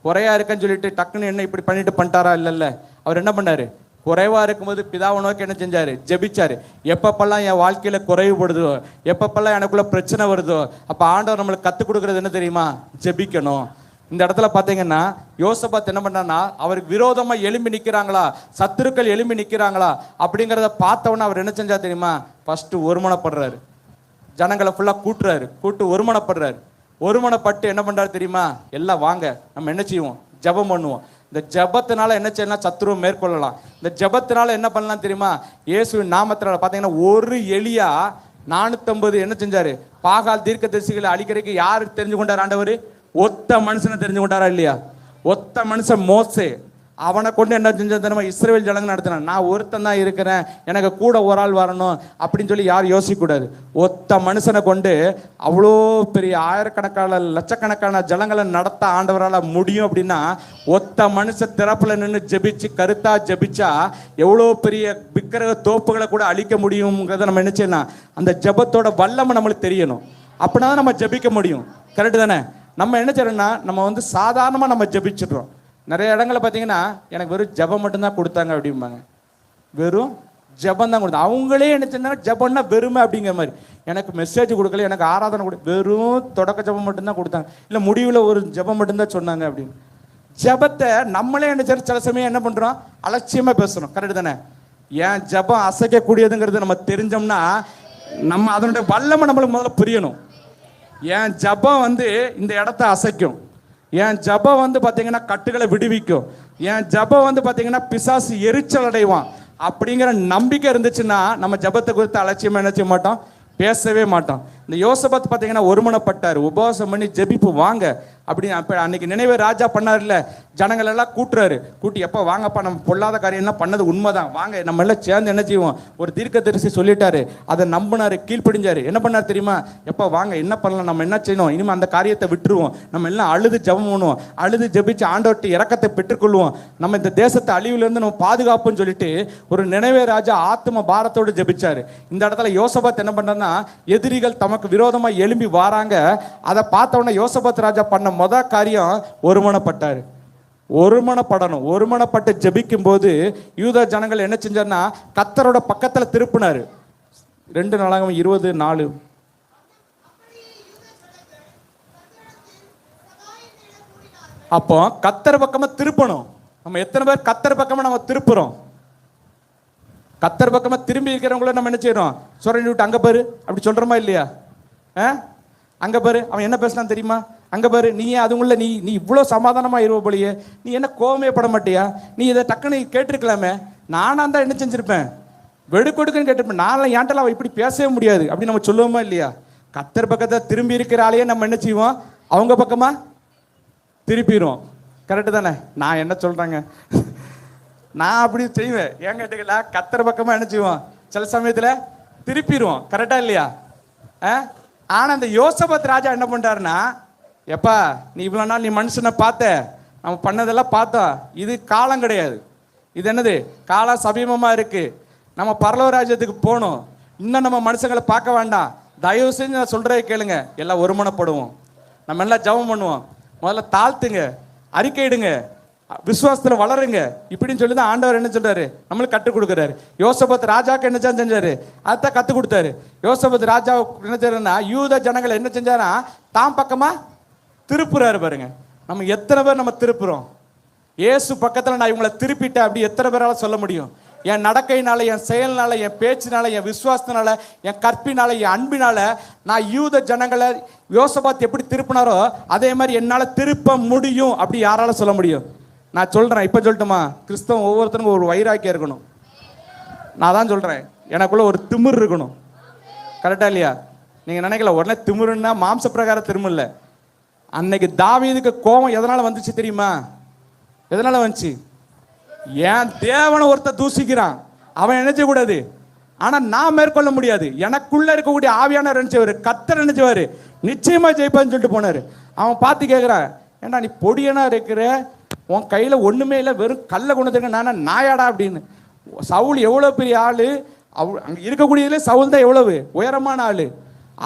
குறையா இருக்கேன்னு சொல்லிட்டு டக்குன்னு என்ன இப்படி பண்ணிட்டாரா? இல்ல, அவர் என்ன பண்ணாரு? குறைவா இருக்கும்போது பிதாவை நோக்கி என்ன செஞ்சாரு? ஜெபிச்சாரு. எப்பப்பெல்லாம் என் வாழ்க்கையில குறைவுபடுதோ, எப்பப்பெல்லாம் எனக்குள்ள பிரச்சனை வருதோ, அப்ப ஆண்டவர் நம்மளுக்கு கற்றுக் கொடுக்கறது என்ன தெரியுமா? ஜெபிக்கணும். இந்த இடத்துல பாத்தீங்கன்னா யோசபாத் என்ன பண்ணான்னா, அவருக்கு விரோதமா எழும்பி நிக்கிறாங்களா, சத்துருக்கள் எழும்பி நிக்கிறாங்களா அப்படிங்கிறத பார்த்தவொன்னே அவர் என்ன செஞ்சா தெரியுமா? ஃபர்ஸ்ட் ஒருமனப்படுறாரு. ஜனங்களை ஃபுல்லா கூட்டு ஒருமனப்படுறாரு. ஒருமனப்பட்டு என்ன பண்றாரு தெரியுமா? எல்லாம் வாங்க நம்ம என்ன செய்வோம்? ஜெபம் பண்ணுவோம். இந்த ஜெபத்தினால என்ன செய்யலாம்? சத்துருவை மேற்கொள்ளலாம். இந்த ஜெபத்தினால என்ன பண்ணலாம் தெரியுமா? இயேசுவின் நாமத்தினால பாத்தீங்கன்னா ஒரு எலியா 450 என்ன செஞ்சாரு? பாகால் தீர்க்கதரிசிகளை அழிக்கிறதுக்கு யாரு தெரிஞ்சு கொண்டார்? ஆண்டவர் ஒத்த மனுஷனை தெரிஞ்சு கொண்டாரா இல்லையா? ஒத்த மனுஷன் மோசே, அவனை கொண்டு என்ன செஞ்ச தெரியுமா? இஸ்ரவேல் ஜனங்க நடத்தினான். நான் ஒருத்தன் தான் இருக்கிறேன், எனக்கு கூட ஒரு ஆள் வரணும் அப்படின்னு சொல்லி யாரும் யோசிக்க கூடாது. ஒத்த மனுஷனை கொண்டு அவ்வளோ பெரிய ஆயிரக்கணக்கான லட்சக்கணக்கான ஜனங்களை நடத்த ஆண்டவரால் முடியும். அப்படின்னா ஒத்த மனுஷன் திறப்புல நின்று ஜெபிச்சு கருத்தா ஜெபிச்சா எவ்வளோ பெரிய விக்கிரக தோப்புகளை கூட அழிக்க முடியுங்கிறத நம்ம என்ன செய்யணும்? அந்த ஜெபத்தோட வல்லமை நம்மளுக்கு தெரியணும். அப்படின்னா தான் நம்ம ஜெபிக்க முடியும். கரெக்டு தானே? நம்ம என்ன செய்யறோம்னா, நம்ம வந்து சாதாரணமாக நம்ம ஜெபிச்சிடுறோம். நிறைய இடங்களை பார்த்தீங்கன்னா எனக்கு வெறும் ஜெபம் மட்டும்தான் கொடுத்தாங்க அப்படிம்பாங்க. வெறும் ஜெபம் தான் கொடுத்தாங்க. அவங்களே என்ன செஞ்சாங்க? ஜெபம்னா வெறுமை அப்படிங்கிற மாதிரி. எனக்கு மெசேஜ் கொடுக்கல, எனக்கு ஆராதனை கொடு, வெறும் தொடக்க ஜெபம் மட்டும்தான் கொடுத்தாங்க, இல்லை முடிவில் ஒரு ஜெபம் மட்டும்தான் சொன்னாங்க அப்படின்னு. ஜெபத்தை நம்மளே என்ன செய்யறோம்? சில சமயம் என்ன பண்ணுறோம்? அலட்சியமாக பேசுகிறோம். கரெக்டு தானே? ஏன் ஜெபம் அசைக்கக்கூடியதுங்கிறது நம்ம தெரிஞ்சோம்னா நம்ம அதனுடைய வல்லமை நம்மளுக்கு முதல்ல புரியணும். என் ஜபம் வந்து இந்த இடத்த அசைக்கும். என் ஜபம் வந்து பார்த்தீங்கன்னா கட்டுகளை விடுவிக்கும். என் ஜபம் வந்து பார்த்தீங்கன்னா பிசாசு எரிச்சல் அடைவான் அப்படிங்கிற நம்பிக்கை இருந்துச்சுன்னா நம்ம ஜபத்தை குறித்து அலட்சியமாக என்ன செய்ய மாட்டோம்? பேசவே மாட்டோம். இந்த யோசபாத் பார்த்தீங்கன்னா ஒருமனப்பட்டார். உபவாசம் பண்ணி ஜெபிப்பு வாங்க அப்படின்னு. அப்போ அன்னைக்கு நினைவே ராஜா பண்ணார்ல, ஜனங்கள் எல்லாம் கூட்டுறாரு. கூட்டி எப்போ வாங்கப்பா, நம்ம பொல்லாத காரியம்லாம் பண்ணது உண்மைதான், வாங்க நம்ம எல்லாம் சேர்ந்து என்ன செய்வோம்? ஒரு தீர்க்கதரிசி சொல்லிட்டாரு, அதை நம்பினாரு, கீழ்ப்படிஞ்சாரு. என்ன பண்ணார் தெரியுமா? எப்போ வாங்க என்ன பண்ணலாம், நம்ம என்ன செய்யணும், இனிமேல் அந்த காரியத்தை விட்டுருவோம், நம்ம எல்லாம் அழுது ஜெபம் பண்ணுவோம், அழுது ஜெபிச்சு ஆண்டவர்கிட்ட இரக்கத்தை பெற்றுக்கொள்வோம், நம்ம இந்த தேசத்தை அழிவுலேருந்து நம்ம பாதுகாப்புன்னு சொல்லிட்டு ஒரு நினைவே ராஜா ஆத்ம பாரத்தோடு ஜெபிச்சாரு. இந்த இடத்துல யோசபாத் என்ன பண்றாருன்னா, எதிரிகள் தமக்கு விரோதமா எழும்பி வாராங்க. அதை பார்த்த உடனே யோசபாத் ராஜா பண்ண முதல் காரியம் ஒருமனப்பட்டாரு. ஒருமனப்படணும். ஒருமனப்பட்டு ஜெபிக்கும் போது யூதா ஜனங்கள் என்ன செஞ்சாருன்னா கர்த்தரோட பக்கத்துல திருப்பினாரு. 2 நாளாகமம் 20:4. அப்போ கர்த்தர் பக்கமா திருப்பணும். நம்ம எத்தனை பேர் கர்த்தர் பக்கமா நம்ம திருப்புறோம்? கர்த்தர் பக்கமா திரும்பி இருக்கிறவங்கள நம்ம என்ன செய்யறோம்? சுரண்டி விட்டு அங்க பாரு அப்படி சொல்றோமா இல்லையா? அங்க பாரு அவன் என்ன பேசினான் தெரியுமா? அங்க பாரு நீ அதுங்குள்ள நீ நீ இவ்வளவு சமாதானமா இருவ போலியே, நீ என்ன கோவமே பட மாட்டியா? நீ இதை டக்குன்னு கேட்டிருக்கலாமே, நானா தான் என்ன செஞ்சிருப்பேன்? வெடுக்கொடுக்குன்னு கேட்டிருப்பேன். நான்லாம் ஏன்டெல்லாம் இப்படி பேசவே முடியாது அப்படி நம்ம சொல்லுவோமா இல்லையா? கர்த்தர் பக்கத்தை திரும்பி இருக்கிற ஆளையே நம்ம என்ன செய்வோம்? அவங்க பக்கமா திருப்பிடுவோம். கரெக்டு தானே? நான் என்ன சொல்றேங்க, நான் அப்படி செய்வேன். ஏன் கேட்டுக்கல, கர்த்தர் பக்கமா என்ன செய்வோம்? சில சமயத்துல திருப்பிடுவோம். கரெக்டா இல்லையா? ஆனா இந்த யோசபாத் ராஜா என்ன பண்றாருன்னா, எப்பா நீ இவ்வளவு நாள் நீ மனுஷனை பார்த்த, நம்ம பண்ணதெல்லாம் பார்த்தோம், இது காலம் கிடையாது, இது என்னது காலம் சமீபமா இருக்கு, நம்ம பரலோக ராஜ்யத்துக்கு போகணும், இன்னும் நம்ம மனுஷங்களை பார்க்க வேண்டாம், தயவு செஞ்சு நான் சொல்றதை கேளுங்க, எல்லாம் ஒருமனப்படுவோம், நம்ம எல்லாம் ஜெபம் பண்ணுவோம், முதல்ல தாழ்த்துங்க, அறிக்கையிடுங்க, விசுவாசத்துல வளருங்க இப்படின்னு சொல்லி தான் ஆண்டவர் என்ன சொல்றாரு? நம்மளுக்கு கற்றுக் கொடுக்குறாரு. யோசபாத் ராஜாக்கு என்ன செஞ்சாரு? அதான் கற்றுக் கொடுத்தாரு. யோசபாத் ராஜா என்ன செய்யறா, யூத ஜனங்களை என்ன செஞ்சாரா தாம் பக்கமா திருப்புறாரு. பாருங்க நம்ம எத்தனை பேர் நம்ம திருப்புறோம்? இயேசு பக்கத்துல நான் இவங்களை திருப்பிட்டேன் அப்படி எத்தனை பேரால சொல்ல முடியும்? என் நடக்கையினால, என் செயல்னால, என் பேச்சினால, என் விசுவாசத்தினால, என் கற்பினால, என் அன்பினால நான் யூத ஜனங்களை யோசபாத் எப்படி திருப்பினாரோ அதே மாதிரி என்னால் திருப்ப முடியும். அப்படி யாரால சொல்ல முடியும்? நான் சொல்றேன், இப்ப சொல்லட்டுமா? கிறிஸ்தவம் ஒவ்வொருத்தருக்கும் ஒரு வைராக்கியம் இருக்கணும். நான் தான் சொல்றேன், எனக்குள்ள ஒரு திமிர் இருக்கணும். கரெக்டா இல்லையா? நீங்க நினைக்கல உடனே திமிருன்னா மாம்ச பிரகார திமிர் இல்லை. அன்னைக்கு தாவீதுக்கு கோபம் எதனால வந்துச்சு தெரியுமா? எதனால வந்துச்சு? ஏன் தேவனை ஒருத்த தூசிக்கிறான், அவன் நினைச்ச கூடாது. ஆனா நான் மேற்கொள்ள முடியாது. எனக்குள்ள இருக்கக்கூடிய ஆவியானவர் நினைச்சவர், கர்த்தர் நினைச்சவாரு, நிச்சயமா ஜெயிப்பான்னு சொல்லிட்டு போனாரு. அவன் பார்த்து கேட்கிறான், ஏண்டா நீ பொடியனா இருக்கிற, உன் கையில ஒண்ணுமே இல்லை, வெறும் கல்லை கொண்டு வந்துருக்க, நானா நாயாடா அப்படின்னு. சவுல் எவ்வளவு பெரிய ஆளு, அங்க இருக்கக்கூடியதுல சவுல் தான் எவ்வளவு உயரமான ஆளு.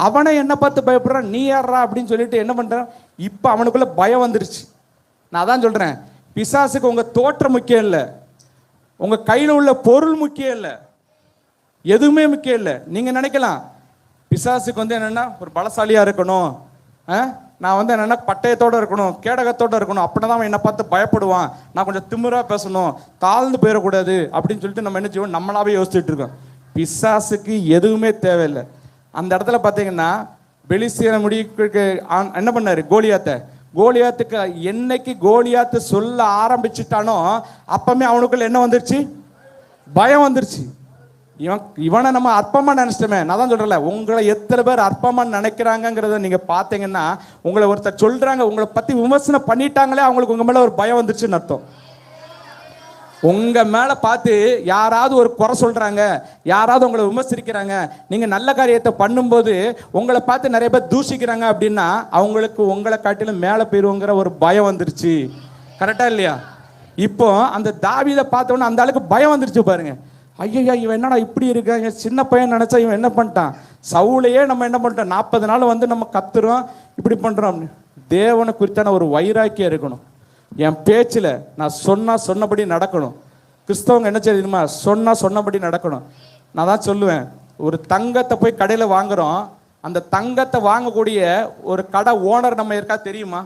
அவனை என்ன பார்த்து பயப்படுறான், நீ யாரா அப்படின்னு சொல்லிட்டு என்ன பண்றான்? இப்ப அவனுக்குள்ள பயம் வந்துருச்சு. நான் அதான் சொல்றேன், பிசாசுக்கு உங்க தோற்றம் முக்கியம் இல்லை, உங்க கையில உள்ள பொருள் முக்கியம் இல்லை, எதுவுமே முக்கியம் இல்லை. நீங்க நினைக்கலாம் பிசாசுக்கு வந்து என்னன்னா ஒரு பலசாலியா இருக்கணும், நான் வந்து என்னன்னா பட்டயத்தோட இருக்கணும், கேடகத்தோட இருக்கணும், அப்படின்னா அவன் என்னை பார்த்து பயப்படுவான், நான் கொஞ்சம் திமிரா பேசணும், தாழ்ந்து போயிடக்கூடாது அப்படின்னு சொல்லிட்டு நம்ம என்ன செய்வோம், நம்மளாவே யோசிச்சுட்டு இருக்கோம். பிசாசுக்கு எதுவுமே தேவையில்லை. அந்த இடத்துல பார்த்தீங்கன்னா பெலிஸ்தியனை முடிக்க என்ன பண்ணாரு? கோலியாத்துக்கு என்னைக்கு கோலியாத்து சொல்ல ஆரம்பிச்சுட்டானோ அப்பமே அவனுக்குள்ள என்ன வந்துருச்சு? பயம் வந்துருச்சு. இவனை நம்ம அற்பமா நினைச்சிட்டோமே. நான் தான் சொல்றேன், உங்களை எத்தனை பேர் அற்பமா நினைக்கிறாங்கிறத நீங்க பாத்தீங்கன்னா, உங்களை ஒருத்தர் சொல்றாங்க, உங்களை பத்தி விமர்சனம் பண்ணிட்டாங்களே, அவங்களுக்கு உங்க மேல ஒரு பயம் வந்துருச்சுன்னு அர்த்தம். உங்க மேல பார்த்து யாராவது ஒரு குறை சொல்றாங்க, யாராவது உங்களை விமர்சிக்கிறாங்க, நீங்க நல்ல காரியத்தை பண்ணும்போது உங்களை பார்த்து நிறைய பேர் தூஷிக்கிறாங்க அப்படின்னா அவங்களுக்கு உங்களை காட்டிலும் மேல போயிருவோங்கிற ஒரு பயம் வந்துருச்சு. கரெக்டா இல்லையா? இப்போ அந்த தாவீதை பார்த்தோன்னா அந்த ஆளுக்கு பயம் வந்துருச்சு பாருங்க. ஐயா இவன் என்னடா இப்படி இருக்காங்க, சின்ன பையன் நினைச்சா இவன் என்ன பண்ணிட்டான், சவுலையே நம்ம என்ன பண்ணிட்டோம், 40 நாள் வந்து நம்ம கத்துறோம், இப்படி பண்றோம். தேவனை குறித்தான ஒரு வைராக்கியம் இருக்கணும். என் பேச்சில் நான் சொன்னபடி நடக்கணும். கிறிஸ்தவங்க என்ன தெரியுமா? சொன்னபடி நடக்கணும். நான் தான் சொல்லுவேன், ஒரு தங்கத்தை போய் கடையில் வாங்குறோம், அந்த தங்கத்தை வாங்கக்கூடிய ஒரு கடை ஓனர் நம்ம இருக்கா தெரியுமா?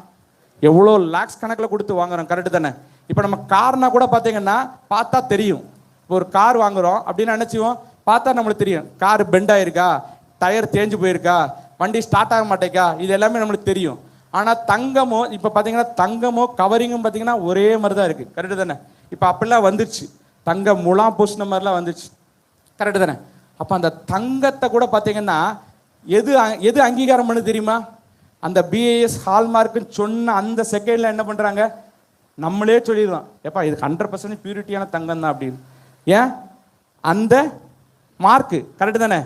எவ்வளோ லேக்ஸ் கணக்கில் கொடுத்து வாங்குறோம். கரெக்டு தானே? இப்போ நம்ம கார்னா கூட பார்த்தீங்கன்னா பார்த்தா தெரியும். இப்போ ஒரு கார் வாங்குறோம் அப்படின்னு நினச்சிவோம், பார்த்தா நம்மளுக்கு தெரியும், கார் பெண்ட் ஆயிருக்கா, டயர் தேஞ்சு போயிருக்கா, வண்டி ஸ்டார்ட் ஆக மாட்டேக்கா, இது எல்லாமே நம்மளுக்கு தெரியும். ஆனால் தங்கமோ இப்போ பார்த்தீங்கன்னா தங்கமோ கவரிங்கும் பார்த்தீங்கன்னா ஒரே மாதிரி தான் இருக்குது. கரெக்டு தானே? இப்போ அப்படிலாம் வந்துருச்சு, தங்கம் முலாம் பூசின மாதிரிலாம் வந்துருச்சு. கரெக்டு தானே? அப்போ அந்த தங்கத்தை கூட பார்த்தீங்கன்னா எது அங்கீகாரம் பண்ணு தெரியுமா? அந்த BIS ஹால்மார்க்குன்னு சொன்ன அந்த செகண்டில் என்ன பண்ணுறாங்க, நம்மளே சொல்லிடுவோம், எப்பா இது 100% பியூரிட்டியான தங்கம் தான் அப்படின்னு. ஏன்? அந்த மார்க்கு. கரெக்டு தானே?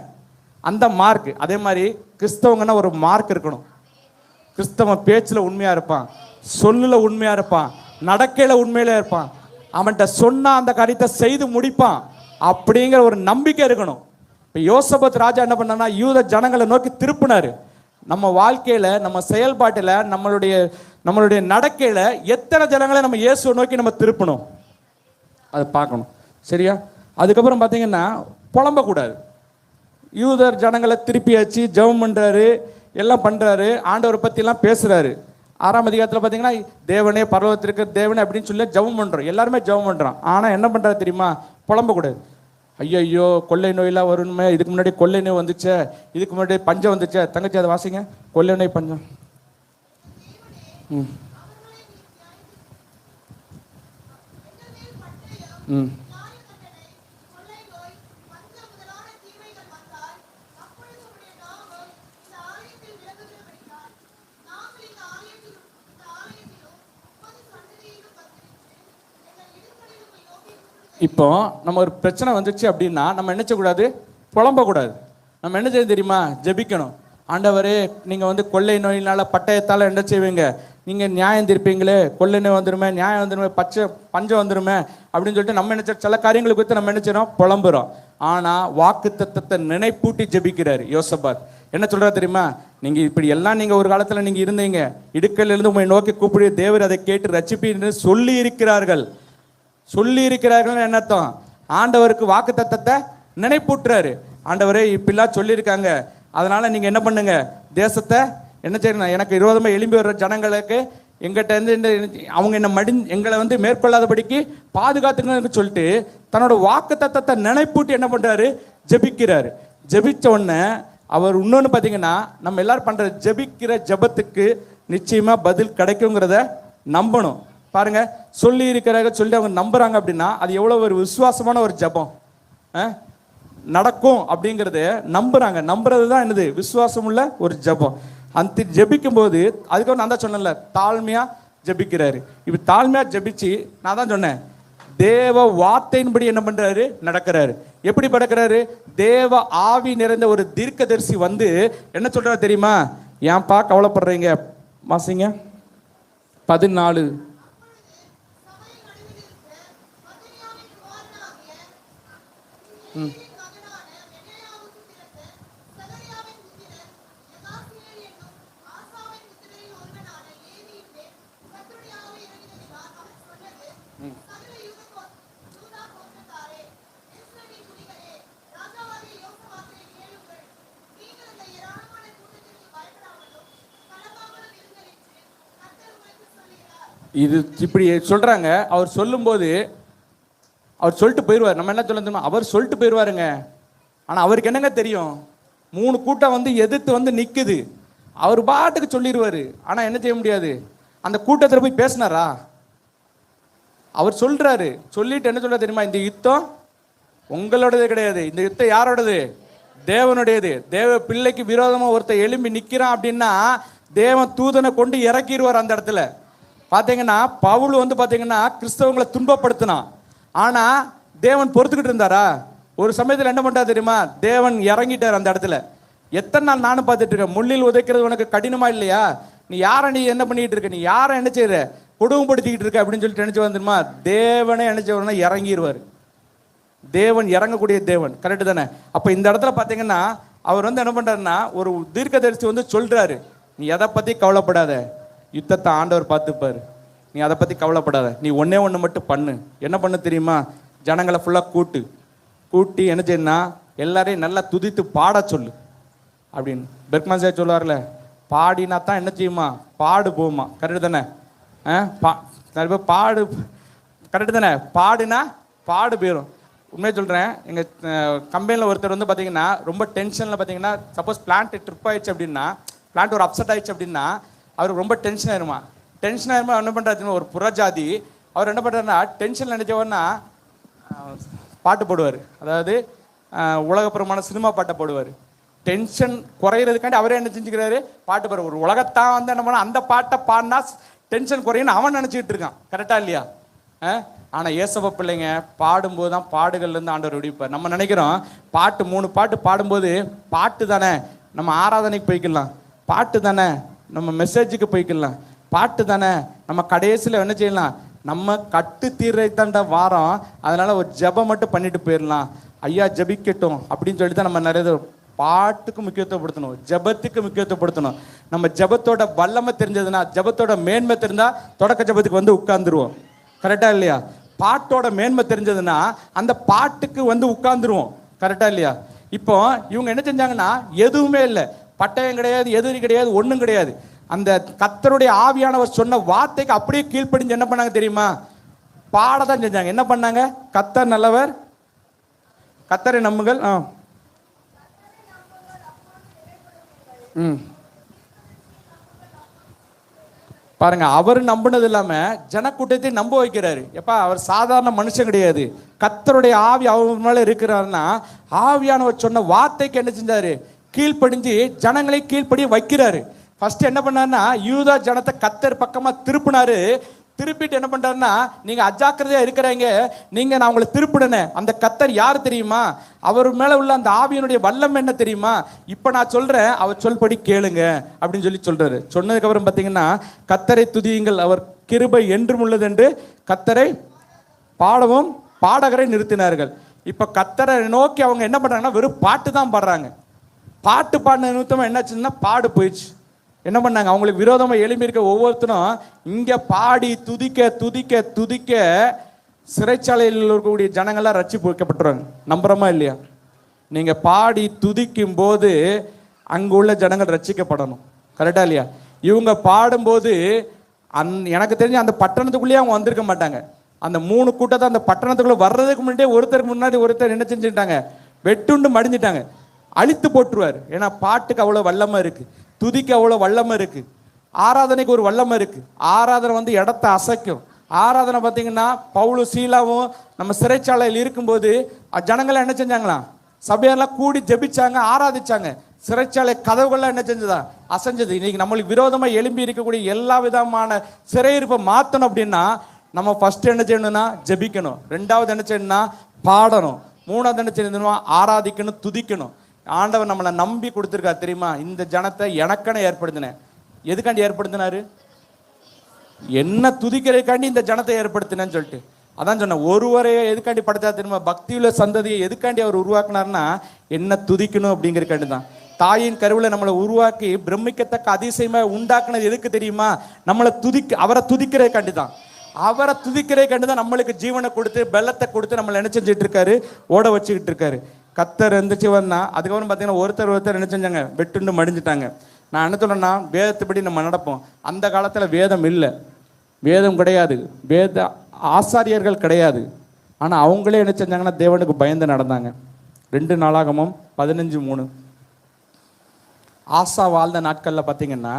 அந்த மார்க். அதே மாதிரி கிறிஸ்தவங்கன்னா ஒரு மார்க் இருக்கணும். கிறிஸ்தவன் பேச்சில் உண்மையா இருப்பான், சொல்லுல உண்மையா இருப்பான், நடக்கையில உண்மையில இருப்பான், அவன்கிட்ட சொன்னா அந்த காரியத்தை செய்து முடிப்பான் அப்படிங்கிற ஒரு நம்பிக்கை இருக்கணும். இப்போ யோசபாத் ராஜா என்ன பண்ணா, யூத ஜனங்களை நோக்கி திருப்பினாரு. நம்ம வாழ்க்கையில, நம்ம செயல்பாட்டில், நம்மளுடைய நடக்கையில எத்தனை ஜனங்களை நம்ம இயேசுவை நோக்கி நம்ம திருப்பணும் அதை பார்க்கணும். சரியா? அதுக்கப்புறம் பார்த்தீங்கன்னா புலம்பக்கூடாது. யூதர் ஜனங்களை திருப்பியாச்சு, ஜெபம் பண்றாரு, எல்லாம் பண்றாரு, ஆண்டவரை பத்தி எல்லாம் பேசுறாரு. 6ஆம் அதிகாரத்தில் பார்த்தீங்கன்னா தேவனே, பரலோகத்திற்கு தேவனே அப்படின்னு சொல்லி ஜெபம் பண்றோம், எல்லாருமே ஜெபம் பண்றோம். ஆனா என்ன பண்றாரு தெரியுமா? புலம்பக்கூடாது. ஐயோ கொள்ளை நோயெல்லாம் வருமே, இதுக்கு முன்னாடி கொள்ளை நோய் வந்துச்சே, இதுக்கு முன்னாடி பஞ்சம் வந்துச்சே. தங்கச்சி அதை வாசிங்க, கொள்ளை நோய் பஞ்சம். ம் ம் இப்போ நம்ம ஒரு பிரச்சனை வந்துச்சு அப்படின்னா நம்ம என்ன செய்யக்கூடாது? புலம்பக்கூடாது. நம்ம என்ன செய்ய தெரியுமா? ஜெபிக்கணும். ஆண்டவரே, நீங்கள் வந்து கொள்ளை நோயினால பட்டயத்தால் என்ன செய்வீங்க, நீங்கள் நியாயம் தீர்ப்பீங்களே, கொள்ளை நோய் வந்துருமே, நியாயம் வந்துருமே, பஞ்சம் வந்துருமே அப்படின்னு சொல்லிட்டு நம்ம என்ன சில காரியங்களை குறித்து நம்ம என்ன செய்யறோம்? புலம்புறோம். ஆனால் வாக்கு தத்தத்தை நினைப்பூட்டி ஜெபிக்கிறார் யோசபாத். என்ன சொல்றா தெரியுமா? நீங்க இப்படி எல்லாம் நீங்க ஒரு காலத்துல நீங்க இருந்தீங்க, இடுக்கல்ல இருந்து உங்களை நோக்கி கூப்பிடு, தேவர் அதை கேட்டு ரட்சிப்பீர் சொல்லி இருக்கிறார்கள். என்ன அர்த்தம்? ஆண்டவருக்கு வாக்கு தத்தத்தை நினைப்பூட்டுறாரு. ஆண்டவரே இப்படிலாம் சொல்லியிருக்காங்க, அதனால நீங்க என்ன பண்ணுங்க, தேசத்தை என்ன செய்யணும், எனக்கு விரோதமா எழும்பி வர்ற ஜனங்களுக்கு எங்கிட்ட இருந்து அவங்க என்ன எங்களை வந்து மேற்கொள்ளாதபடிக்கு பாதுகாத்துக்கணும்னு சொல்லிட்டு தன்னோட வாக்கு தத்தத்தை நினைப்பூட்டி என்ன பண்றாரு, ஜெபிக்கிறாரு. ஜெபிச்ச உடனே அவர் இன்னொன்று பார்த்தீங்கன்னா, நம்ம எல்லாரும் பண்ற ஜெபிக்கிற ஜெபத்துக்கு நிச்சயமா பதில் கிடைக்குங்கிறத நம்பணும். பாருங்க, சொல்லி இருக்கிறாங்க சொல்லி அவங்க நம்புறாங்க அப்படின்னா அது எவ்வளவு ஒரு விசுவாசமான ஒரு ஜெபம். நடக்கும் அப்படிங்கிறத நம்புறாங்க. நம்புறது தான் என்னது, விசுவாசம் உள்ள ஒரு ஜெபம். அந்த ஜெபிக்கும் போது அதுக்கு நான் தான் சொன்னேன்ல, தாழ்மையா ஜெபிக்கிறாரு. இப்ப தாழ்மையா ஜெபிச்சு நான் தான் சொன்னேன், தேவ வார்த்தையின்படி என்ன பண்றாரு, நடக்கிறாரு. எப்படி நடக்கிறாரு, தேவ ஆவி நிறைந்த ஒரு தீர்க்கதரிசி வந்து என்ன சொல்றாரு தெரியுமா? ஏன்பா கவலைப்படுறீங்க, வாசிங்க 14. இது இப்படி சொல்றாங்க. அவர் சொல்லும்போது அவர் சொல்லிட்டு போயிடுவார். நம்ம என்ன சொல்ல, அவர் சொல்லிட்டு போயிடுவாருங்க. ஆனா அவருக்கு என்னங்க தெரியும், 3 கூட்டம் வந்து எதிர்த்து வந்து நிக்குது. அவர் பாட்டுக்கு சொல்லிடுவாரு. ஆனா என்ன செய்ய முடியாது, அந்த கூட்டத்தில் போய் பேசினாரா? அவர் சொல்றாரு. சொல்லிட்டு என்ன சொல்ற தெரியுமா, இந்த யுத்தம் உங்களோடது கிடையாது, இந்த யுத்தம் யாரோடது, தேவனுடையது. தேவ பிள்ளைக்கு விரோதமா ஒருத்தர் எழும்பி நிக்கிறான் அப்படின்னா தேவன் தூதனை கொண்டு இறக்கிடுவார் அந்த இடத்துல. பாத்தீங்கன்னா பவுல் வந்து பாத்தீங்கன்னா கிறிஸ்தவங்களை துன்பப்படுத்தினான். ஆனா தேவன் பொறுத்துக்கிட்டு இருந்தாரா? ஒரு சமயத்தில் என்ன பண்றா தெரியுமா, தேவன் இறங்கிட்டார் அந்த இடத்துல. எத்தனை நாள் நானும் பார்த்துட்டு இருக்கேன், முள்ளில் உதைக்கிறது உனக்கு கடினமா இல்லையா? நீ என்ன பண்ணிட்டு இருக்க, நீ யாரை என்ன செய்யற, கொடுமைப்படுத்திக்கிட்டு இருக்க அப்படின்னு சொல்லிட்டு நினைச்சு வந்துருமா, தேவனே நினைச்சவனா இறங்கிடுவார். தேவன் இறங்கக்கூடிய தேவன், கரெக்டு தானே? அப்ப இந்த இடத்துல பாத்தீங்கன்னா அவர் வந்து என்ன பண்றாருன்னா, ஒரு தீர்க்கதரிசி வந்து சொல்றாரு, நீ எதை பத்தி கவலைப்படாத, யுத்தத்தை ஆண்டவர் பார்த்துப்பாரு, நீ அதை பத்தி கவலைப்படாத, நீ ஒன்னே ஒன்று மட்டும் பண்ணு. என்ன பண்ணு தெரியுமா, ஜனங்களை ஃபுல்லா கூட்டி என்ன செய்யணும்னா எல்லாரையும் நல்லா துதித்து பாட சொல்லு அப்படின்னு. பெர்க்மன் சார் சொல்லுவார்ல, பாடினா தான் என்ன செய்யுமா, பாடு போகுமா. கரெக்டு தானே? பாடு கரெக்டு தானே? பாடுனா பாடு போயிடும். உண்மையை சொல்கிறேன், எங்கள் கம்பெனியில் ஒருத்தர் வந்து பார்த்தீங்கன்னா ரொம்ப டென்ஷனில் பார்த்தீங்கன்னா, சப்போஸ் பிளான்ட் ட்ரிப் ஆயிடுச்சு அப்படின்னா, பிளான்ட் ஒரு அப்செட் ஆயிடுச்சு அப்படின்னா அவருக்கு ரொம்ப டென்ஷன் ஆயிருமா. டென்ஷன் ஆயிருமா என்ன பண்ணுறாருன்னா, ஒரு புறஜாதி அவர் என்ன பண்ணுறாருன்னா, டென்ஷன் நினைச்சவன்னா பாட்டு போடுவார். அதாவது உலகப்புறமான சினிமா பாட்டை போடுவார். டென்ஷன் குறையிறதுக்காண்டி அவரே என்ன செஞ்சுக்கிறாரு, பாட்டு பாடுவார். ஒரு உலகத்தான் வந்து என்ன பண்ண, அந்த பாட்டை பாடினா டென்ஷன் குறையுன்னு அவன் நினச்சிக்கிட்டு இருக்கான். கரெக்டா இல்லையா? ஆனால் இயேசுவ பிள்ளைங்க பாடும்போது தான் பாடுகள்லேருந்து ஆண்டவர் விடுவிப்பார். நம்ம நினைக்கிறோம் பாட்டு 3 பாட்டு பாடும்போது பாட்டு தானே நம்ம ஆராதனைக்கு போய்க்கலாம், பாட்டு தானே நம்ம மெசேஜுக்கு போய்க்கலாம், பாட்டு தானே நம்ம கடைசியில் என்ன செய்யலாம், நம்ம கட்டு தீர்றதாண்ட வாரம், அதனால ஒரு ஜெபம் மட்டும் பண்ணிட்டு போயிடலாம், ஐயா ஜெபிக்கட்டும் அப்படின்னு சொல்லி தான் நம்ம நிறைய பாட்டுக்கு முக்கியத்துவப்படுத்தணும், ஜெபத்துக்கு முக்கியத்துவப்படுத்தணும். நம்ம ஜெபத்தோட வல்லமை தெரிஞ்சதுன்னா, ஜெபத்தோட மேன்மை தெரிஞ்சா தொடக்க ஜெபத்துக்கு வந்து உட்கார்ந்துருவோம். கரெக்டா இல்லையா? பாட்டோட மேன்மை தெரிஞ்சதுன்னா அந்த பாட்டுக்கு வந்து உட்கார்ந்துருவோம். கரெக்டா இல்லையா? இப்போ இவங்க என்ன செஞ்சாங்கன்னா, எதுவுமே இல்லை, பட்டயம் கிடையாது, எதிரி கிடையாது, ஒன்றும் கிடையாது. அந்த கர்த்தருடைய ஆவியானவர் சொன்ன வார்த்தைக்கு அப்படியே கீழ்ப்படிஞ்சு என்ன பண்ணாங்க தெரியுமா, பாடதான் செஞ்சாங்க. என்ன பண்ணாங்க, கர்த்தர் நல்லவர், கர்த்தரை நம்புங்கள். பாருங்க, அவர் நம்பினது இல்லாம ஜனக்கூட்டத்தை நம்ப வைக்கிறாரு. எப்பா, அவர் சாதாரண மனுஷன் கிடையாது, கர்த்தருடைய ஆவி அவர் மேல இருக்கிறாருன்னா ஆவியானவர் சொன்ன வார்த்தைக்கு என்ன செஞ்சாரு, கீழ்ப்படிஞ்சு ஜனங்களை கீழ்ப்படிய வைக்கிறாரு. ஃபர்ஸ்ட் என்ன பண்ணாருன்னா, யூதா ஜனத்தை கர்த்தர் பக்கமா திருப்பினாரு. திருப்பிட்டு என்ன பண்றாருன்னா, நீங்க அஜாக்கிரதையா இருக்கிறீங்க, நீங்க நான் உங்களை திருப்பினேன், அந்த கர்த்தர் யார் தெரியுமா, அவர் மேல உள்ள அந்த ஆவியினுடைய வல்லம் என்ன தெரியுமா, இப்ப நான் சொல்றேன், அவர் சொல்படி கேளுங்க அப்படின்னு சொல்றாரு. சொன்னதுக்கு அப்புறம் பாத்தீங்கன்னா, கர்த்தரை துதியுங்கள், அவர் கிருபை என்றும் உள்ளது என்று கர்த்தரை பாடவும் பாடகரை நிறுத்தினார்கள். இப்ப கர்த்தரை நோக்கி அவங்க என்ன பண்றாங்கன்னா, வெறும் பாட்டு தான் பாடுறாங்க. பாட்டு பாடின நிமித்தமா என்னாச்சுன்னா பாடு போயிடுச்சு. என்ன பண்ணாங்க, அவங்களுக்கு விரோதமாக எழும்பி இருக்க ஒவ்வொருத்தரும் இங்கே பாடி துதிக்க துதிக்க துதிக்க சிறைச்சாலையில் இருக்கக்கூடிய ஜனங்கள்லாம் ரட்சிப்பு வைக்கப்பட்டுருவாங்க. நம்புறமா இல்லையா? நீங்கள் பாடி துதிக்கும் போது அங்கே உள்ள ஜனங்கள் ரட்சிக்கப்படணும். கரெக்டா இல்லையா? இவங்க பாடும்போது எனக்கு தெரிஞ்சு அந்த பட்டணத்துக்குள்ளேயே அவங்க வந்திருக்க மாட்டாங்க. அந்த 3 கூட்டத்தை அந்த பட்டணத்துக்குள்ள வர்றதுக்கு முன்னாடியே ஒருத்தருக்கு முன்னாடி ஒருத்தர் என்ன செஞ்சுட்டாங்க, வெட்டுண்டு மடிஞ்சிட்டாங்க. அழித்து போட்டுருவார். ஏன்னா பாட்டுக்கு அவ்வளோ வல்லமை இருக்கு, துதிக்கு அவ்வளோ வல்லமை இருக்கு, ஆராதனைக்கு ஒரு வல்லமை இருக்கு. ஆராதனை வந்து இடத்த அசைக்கும். ஆராதனை பார்த்தீங்கன்னா பவுலு சீலாவும் நம்ம சிறைச்சாலையில் இருக்கும்போது ஜனங்களாம் என்ன செஞ்சாங்களாம், சபையெல்லாம் கூடி ஜெபிச்சாங்க, ஆராதிச்சாங்க. சிறைச்சாலை கதவுகள்லாம் என்ன செஞ்சதா, அசைஞ்சது. இன்னைக்கு நம்மளுக்கு விரோதமாக எழும்பி இருக்கக்கூடிய எல்லா விதமான சிறையிருப்பை மாற்றணும் அப்படின்னா நம்ம ஃபர்ஸ்ட் என்ன செய்யணும்னா ஜெபிக்கணும். 2வது என்ன செய்யணும்னா பாடணும். 3வது என்ன செய்யணும்னா ஆராதிக்கணும், துதிக்கணும். ஆண்டவர் நம்மளை நம்பி கொடுத்துருக்காரு தெரியுமா. இந்த ஜனத்தை எனக்கென ஏற்படுத்தினேன். எதுக்காண்டி ஏற்படுத்தினாரு? என்ன துதிக்கிறதுக்காண்டி இந்த ஜனத்தை ஏற்படுத்தினேன்னு சொல்லிட்டு. அதான் சொன்னேன், ஒருவரை எதுக்காண்டி படைத்தா தெரியுமா? பக்தியுள்ள சந்ததியை எதுக்காண்டி அவர் உருவாக்குனார்னா என்ன துதிக்கணும் அப்படிங்கிறக்காண்டி தான். தாயின் கருவில் நம்மளை உருவாக்கி பிரமிக்கத்தக்க அதிசயமா உண்டாக்குனது எதுக்கு தெரியுமா? நம்மளை அவரை துதிக்கிறதுக்காண்டி தான். அவரை துதிக்கிறதுக்காண்டி தான் நம்மளுக்கு ஜீவனை கொடுத்து பெல்லத்தை கொடுத்து நம்மளை என்ன செஞ்சுட்டு இருக்காரு, ஓட வச்சுக்கிட்டு இருக்காரு. கத்தர் இருந்துச்சு வந்தா அதுக்கப்புறம் பார்த்தீங்கன்னா ஒருத்தர் என்ன செஞ்சாங்க, வெட்டுண்டு மடிஞ்சிட்டாங்க. நான் என்ன சொல்றேன்னா, வேதத்தைப்படி நம்ம நடப்போம். அந்த காலத்தில் வேதம் இல்லை, வேதம் கிடையாது, வேத ஆசாரியர்கள் கிடையாது. ஆனால் அவங்களே என்ன செஞ்சாங்கன்னா தேவனுக்கு பயந்து நடந்தாங்க. 2 நாளாகமம் 15:3. ஆசா வாழ்ந்த நாட்களில் பார்த்தீங்கன்னா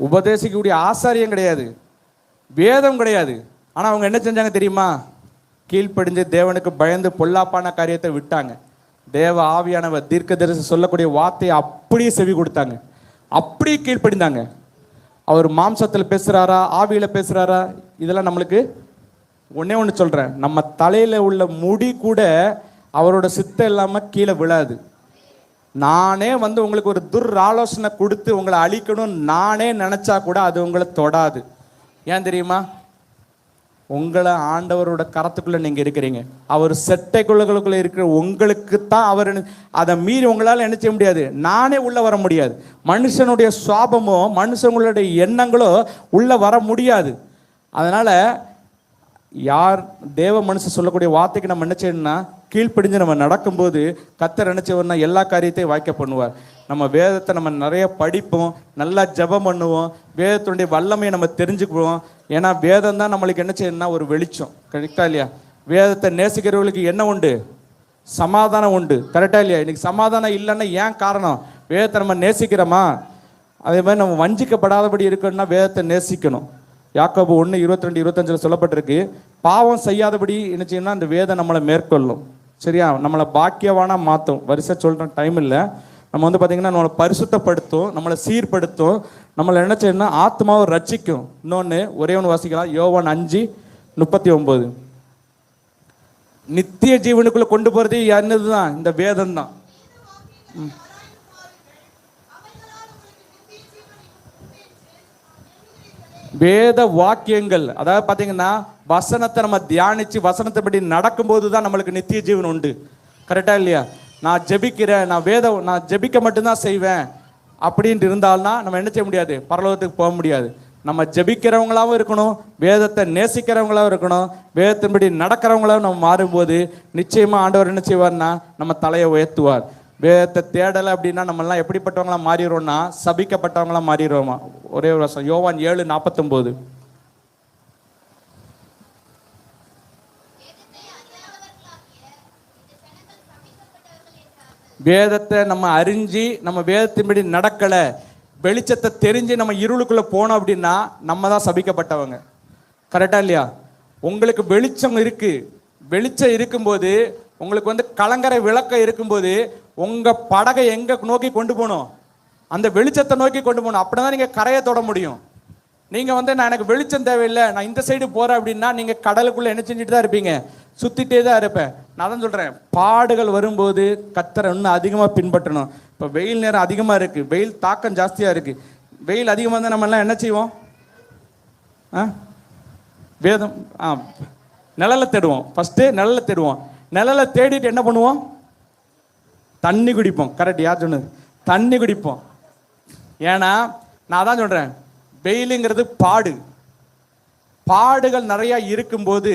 உபதேசிக்கக்கூடிய ஆசாரியம் கிடையாது, வேதம் கிடையாது. ஆனால் அவங்க என்ன செஞ்சாங்க தெரியுமா? கீழ்ப்படிஞ்சு தேவனுக்கு பயந்து பொல்லாப்பான காரியத்தை விட்டாங்க. தேவ ஆவியானவர் தீர்க்கதரிசி சொல்லக்கூடிய வார்த்தையை அப்படியே செவி கொடுத்தாங்க, அப்படியே கீழ்ப்படிந்தாங்க. அவர் மாம்சத்தில் பேசுகிறாரா ஆவியில் பேசுகிறாரா இதெல்லாம் நம்மளுக்கு ஒன்று சொல்கிறேன், நம்ம தலையில் உள்ள முடி கூட அவரோட சித்தம் இல்லாமல் கீழே விழாது. நானே வந்து உங்களுக்கு ஒரு ஆலோசனை கொடுத்து உங்களை அழிக்கணும் நானே நினச்சா கூட அது உங்களை தொடாது. ஏன் தெரியுமா? உங்களை ஆண்டவரோட கரத்துக்குள்ளே நீங்கள் இருக்கிறீங்க. அவர் செட்டைக்குள்ளுக்குள்ளே இருக்கிற உங்களுக்கு தான் அவர், அதை மீறி உங்களால் என்ன செய்ய முடியாது, நானே உள்ளே வர முடியாது. மனுஷனுடைய சுவாபமோ மனுஷங்களுடைய எண்ணங்களோ உள்ளே வர முடியாது. அதனால் யார் தேவ மனுஷன் சொல்லக்கூடிய வார்த்தைக்கு நம்ம என்ன செய்யணும்னா கீழ்ப்படிஞ்சு நம்ம நடக்கும்போது கர்த்தர் என்ன செய்வோம்னா எல்லா காரியத்தையும் வாய்க்க பண்ணுவார். நம்ம வேதத்தை நம்ம நிறைய படிப்போம், நல்லா ஜெபம் பண்ணுவோம், வேதத்தினுடைய வல்லமையை நம்ம தெரிஞ்சுக்குவோம். ஏன்னா வேதம் தான் நம்மளுக்கு என்ன செய்யணும்னா ஒரு வெளிச்சம். கரெக்டா இல்லையா? வேதத்தை நேசிக்கிறவர்களுக்கு என்ன உண்டு? சமாதானம் உண்டு. கரெக்டா இல்லையா? இன்னைக்கு சமாதானம் இல்லைன்னா ஏன் காரணம்? வேதத்தை நம்ம நேசிக்கிறோமா? அதே மாதிரி நம்ம வஞ்சிக்கப்படாதபடி இருக்கணும்னா வேதத்தை நேசிக்கணும். யாக்கோபு 1:22-25 சொல்லப்பட்டிருக்கு, பாவம் செய்யாதபடி என்ன செய்யணும்னா அந்த வேதம் நம்மளை மேற்கொள்ளும். சரியா? நம்மளை பாக்கியவானா மாற்றும். வரிசை சொல்கிறேன், டைம் இல்லை. நம்ம வந்து பார்த்திங்கன்னா நம்மளை பரிசுத்தப்படுத்தும், நம்மளை சீர்படுத்தும், நம்மளை என்ன செய்யணும்னா ஆத்மாவை ரட்சிக்கும். இன்னொன்று ஒரே ஒன்று வாசிக்கலாம், யோவான் 5:39. நித்திய ஜீவனுக்குள்ளே கொண்டு போகிறது என்னது தான்? இந்த வேதம் தான். வேத வாக்கியங்கள், அதாவது பார்த்தீங்கன்னா வசனத்தை நம்ம தியானித்து வசனத்தை படி நடக்கும்போது தான் நம்மளுக்கு நித்திய ஜீவன் உண்டு. கரெக்டா இல்லையா? நான் ஜெபிக்கிறேன், நான் ஜெபிக்க மட்டும்தான் செய்வேன் அப்படின்ட்டு இருந்தால்னா நம்ம என்ன செய்ய முடியாது, பரலோகத்துக்கு போக முடியாது. நம்ம ஜெபிக்கிறவங்களாகவும் இருக்கணும், வேதத்தை நேசிக்கிறவங்களாகவும் இருக்கணும், வேதத்தின்படி நடக்கிறவங்களாகவும் நம்ம மாறும்போது நிச்சயமாக ஆண்டவர் என்ன செய்வார்னா நம்ம தலையை உயர்த்துவார். வேதத்தை தேடலை அப்படின்னா நம்மளாம் எப்படிப்பட்டவங்களாம் மாறிடுவோம்னா சபிக்கப்பட்டவங்களாம் மாறிடுவோமா? ஒரே ஒரு வருஷம், யோவான் 7:49. வேதத்தை நம்ம அறிஞ்சு நம்ம வேதத்தின்படி நடக்கலை, வெளிச்சத்தை தெரிஞ்சு நம்ம இருளுக்குள்ளே போனோம் அப்படின்னா நம்ம தான் சபிக்கப்பட்டவங்க. கரெக்டா இல்லையா? உங்களுக்கு வெளிச்சம் இருக்கு, வெளிச்சம் இருக்கும்போது உங்களுக்கு வந்து கலங்கரை விளக்கம் இருக்கும்போது உங்கள் படகை எங்கே நோக்கி கொண்டு போகணும்? அந்த வெளிச்சத்தை நோக்கி கொண்டு போகணும். அப்படி தான் நீங்கள் கரையை தொட முடியும். நீங்கள் வந்து நான் எனக்கு வெளிச்சம் தேவையில்லை, நான் இந்த சைடு போகிறேன் அப்படின்னா நீங்கள் கடலுக்குள்ளே என்ன செஞ்சுட்டு தான் இருப்பீங்க, சுற்றிட்டே தான் இருப்பேன். நான் தான் சொல்கிறேன், பாடுகள் வரும்போது கர்த்தரை இன்னும் அதிகமாக பின்பற்றணும். இப்போ வெயில் நேரம் அதிகமாக இருக்குது, வெயில் தாக்கம் ஜாஸ்தியாக இருக்குது. வெயில் அதிகமாக இருந்தால் நம்ம எல்லாம் என்ன செய்வோம்? வேதம் நிழலை தேடுவோம். ஃபஸ்ட்டு நிழலை தேடுவோம். நிழலை தேடிட்டு என்ன பண்ணுவோம்? தண்ணி குடிப்போம். கரெக்ட், யார் சொன்னது? தண்ணி குடிப்போம். ஏன்னா நான் தான் சொல்கிறேன், வெயிலுங்கிறது பாடுகள் நிறையா இருக்கும்போது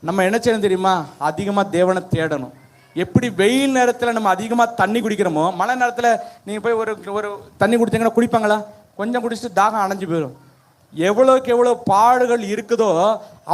நம்ம என்ன செய்யணும் தெரியுமா? அதிகமாக தேவனை தேடணும். எப்படி வெயில் நேரத்தில் நம்ம அதிகமாக தண்ணி குடிக்கிறோமோ, மழை நேரத்தில் நீங்கள் போய் ஒரு தண்ணி குடித்தீங்கன்னா குடிப்பாங்களா? கொஞ்சம் குடிச்சிட்டு தாகம் அணைஞ்சு போயிடும். எவ்வளோக்கு எவ்வளோ பாடுகள் இருக்குதோ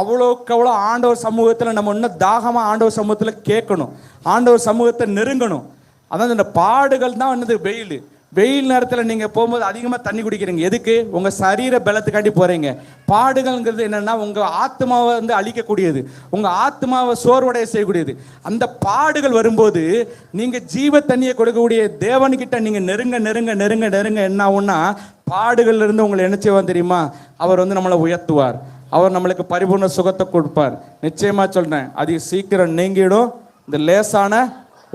அவ்வளோக்கு எவ்வளோ ஆண்டவர் சமூகத்தில் நம்ம இன்னும் தாகமாக ஆண்டவர் சமூகத்தில் கேட்கணும், ஆண்டவர் சமூகத்தை நெருங்கணும். அதாவது இந்த பாடுகள் தான் என்னது வெயில். வெயில் நேரத்தில் நீங்கள் போகும்போது அதிகமாக தண்ணி குடிக்கிறீங்க. எதுக்கு? உங்கள் சரீர பலத்துக்காண்டி போகிறீங்க. பாடுகள்ங்கிறது என்னென்னா உங்கள் ஆத்மாவை வந்து அழிக்கக்கூடியது, உங்கள் ஆத்மாவை சோர்வடைய செய்யக்கூடியது. அந்த பாடுகள் வரும்போது நீங்கள் ஜீவ தண்ணியை கொடுக்கக்கூடிய தேவன்கிட்ட நீங்கள் நெருங்க நெருங்க நெருங்க நெருங்க என்ன ஆகும்னா, பாடுகள்லேருந்து உங்களை என்ன செய்வார் தெரியுமா? அவர் வந்து நம்மளை உயர்த்துவார், அவர் நம்மளுக்கு பரிபூர்ண சுகத்தை கொடுப்பார். நிச்சயமாக சொல்கிறேன், அது சீக்கிரம் நீங்கிடும். இந்த லேசான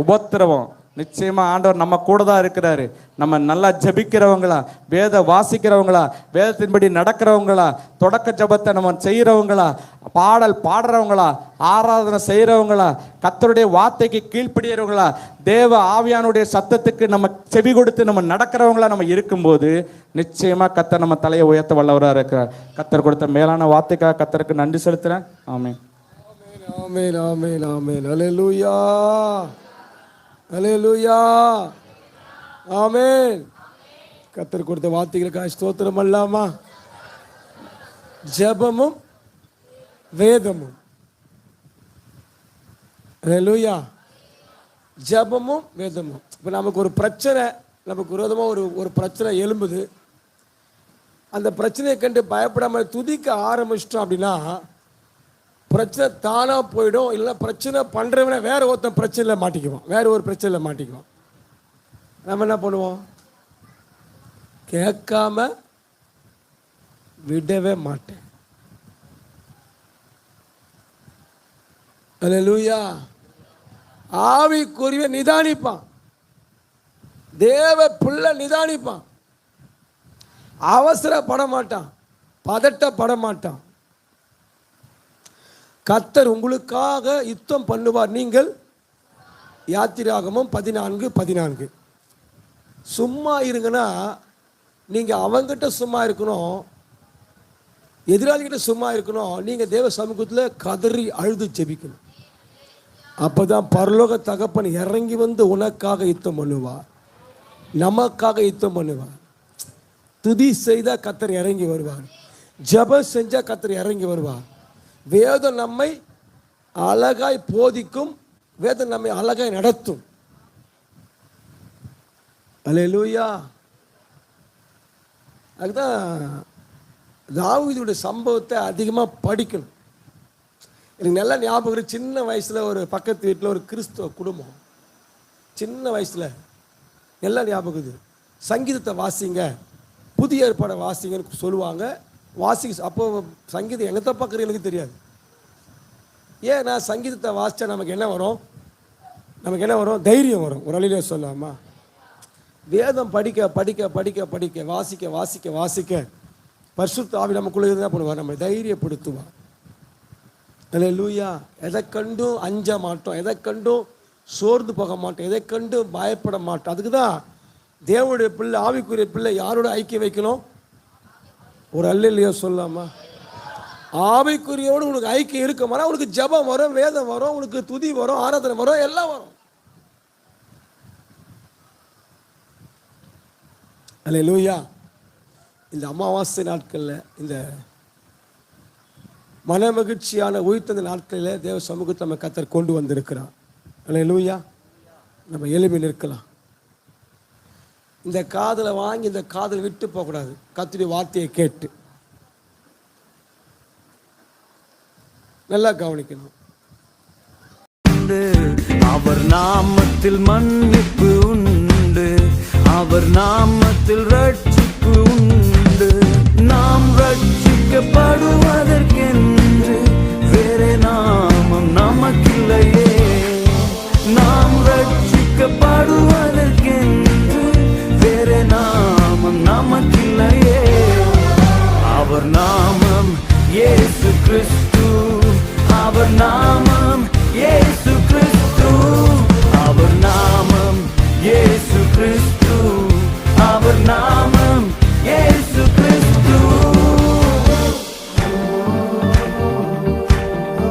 உபத்திரவம் நிச்சயமா ஆண்டவர் நம்ம கூட தான் இருக்கிறாரு. நம்ம நல்லா ஜபிக்கிறவங்களா, வேத வாசிக்கிறவங்களா, வேதத்தின்படி நடக்கிறவங்களா, தொடக்க ஜபத்தை நம்ம செய்கிறவங்களா, பாடல் பாடுறவங்களா, ஆராதனை செய்கிறவங்களா, கர்த்தருடைய வார்த்தைக்கு கீழ்ப்படியறவங்களா, தேவ ஆவியானுடைய சத்தத்துக்கு நம்ம செவி கொடுத்து நம்ம நடக்கிறவங்களா நம்ம இருக்கும்போது நிச்சயமா கர்த்தர் நம்ம தலையை உயர்த்த வல்லவராக இருக்கிறார். கர்த்தர் கொடுத்த மேலான வார்த்தைக்காக கர்த்தருக்கு நன்றி செலுத்துறேன். ஆமென். ஆமென் ஆமென் ஆமென். அல்லேலூயா அல்லேலூயா ஆமென். கர்த்தர் கொடுத்த வார்த்தைகளுக்காக ஸ்தோத்திரம் அல்லாமா. ஜெபமும் வேதமும். அல்லேலூயா. ஜெபமும் வேதமும். இப்போ நமக்கு ஒரு பிரச்சனை, நமக்கு விரோதமாக ஒரு பிரச்சனை எழும்புது. அந்த பிரச்சனையை கண்டு பயப்படாமல் துதிக்க ஆரம்பிச்சிட்டோம் அப்படின்னா பிரச்சனை தானாக போயிடும். இல்லைன்னா பிரச்சனை பண்ணுறவன வேற ஒருத்தன் பிரச்சனையில் மாட்டிக்குவான், வேற ஒரு பிரச்சனையில் மாட்டிக்குவான். நம்ம என்ன பண்ணுவோம்? கேட்காம விடவே மாட்டேன். அல்லேலூயா. ஆவிக்குரிய நிதானிப்பான், தேவ பிள்ளை நிதானிப்பான். அவசரப்பட மாட்டான், பதட்டப்பட மாட்டான். கர்த்தர் உங்களுக்காக யுத்தம் பண்ணுவார். நீங்கள் யாத்திராகமம் 14:14. சும்மா இருங்கன்னா நீங்கள் அவங்ககிட்ட சும்மா இருக்கணும், எதிராளிகிட்ட சும்மா இருக்கணும். நீங்கள் தேவ சமூகத்தில் கதறி அழுது ஜெபிக்கணும். அப்போ தான் பரலோக தகப்பன் இறங்கி வந்து உனக்காக யுத்தம் பண்ணுவார், நமக்காக யுத்தம் பண்ணுவார். துதி செய்தால் கர்த்தர் இறங்கி வருவார், ஜெபம் செஞ்சால் கர்த்தர் இறங்கி வருவார். வேதம் நம்மை அழகாய் போதிக்கும், வேதம் நம்மை அழகாய் நடத்தும். அல்லேலூயா. அதுதான் தாவீதுடைய சம்பவத்தை அதிகமாக படிக்கணும். எனக்கு நல்லா ஞாபகம் இருக்கு. சின்ன வயசில் ஒரு பக்கத்து வீட்டில் ஒரு கிறிஸ்துவ குடும்பம், சின்ன வயசில் நல்லா ஞாபகம் இது. சங்கீதத்தை வாசிங்க, புதிய ஏற்பாடை வாசிங்கன்னு சொல்லுவாங்க. அப்போ சங்கீதம் எங்கத்தை பார்க்குறது எனக்கு தெரியாது. ஏன் நான் சங்கீதத்தை வாசித்தா நமக்கு என்ன வரும்? நமக்கு என்ன வரும்? தைரியம் வரும். ஒரு அழிலே சொல்லாமா? வேதம் படிக்க படிக்க படிக்க படிக்க வாசிக்க வாசிக்க வாசிக்க பரிசுத்த ஆவி நமக்குள்ளே என்ன பண்ணுவார்? நம்ம தைரியப்படுத்துவார். அல்லேலூயா. எதை கண்டும் அஞ்ச மாட்டோம், எதை கண்டும் சோர்ந்து போக மாட்டோம், எதை கண்டும் பயப்பட மாட்டோம். அதுக்கு தான் தேவனுடைய பிள்ளை, ஆவிக்குரிய பிள்ளை யாரோட ஐக்கியம் வைக்கணும்? ஒரு அல்லேலூயா சொல்லாமா? ஆவிக்குரியோடு உனக்கு ஐக்கியம் இருக்குமானா உனக்கு ஜெபம் வரும், வேதம் வரும், உனக்கு துதி வரும், ஆராதனை வரும், எல்லாம் வரும். அல்லேலூயா. இந்த அமாவாசை நாட்களில், இந்த மன மகிழ்ச்சியான உயிர்த்தந்த நாட்களில் தேவ சமூகத்தை நம்ம கர்த்தர் கொண்டு வந்திருக்கிறார். அல்லேலூயா. நம்ம எழுப்பி நிற்கலாம். இந்த காதலை வாங்கி இந்த காதல் விட்டு போகக்கூடாது. கர்த்தருடைய வார்த்தையை கேட்டு நல்லா கவனிக்கணும். அவர் நாமத்தில் மன்னிப்பு உண்டு, அவர் நாமத்தில் ரட்சிப்பு உண்டு. நாம் ரட்சிக்கப்படுவதற்கென்று வேறே நாமம் நமக்கில்லையே. நாம் ரட்சிக்கப்படுவதற்கென்று வேறே நாமம் நமக்கில்லையே. அவர் நாமம் இயேசு கிறிஸ்து, அவர் நாமம் இயேசு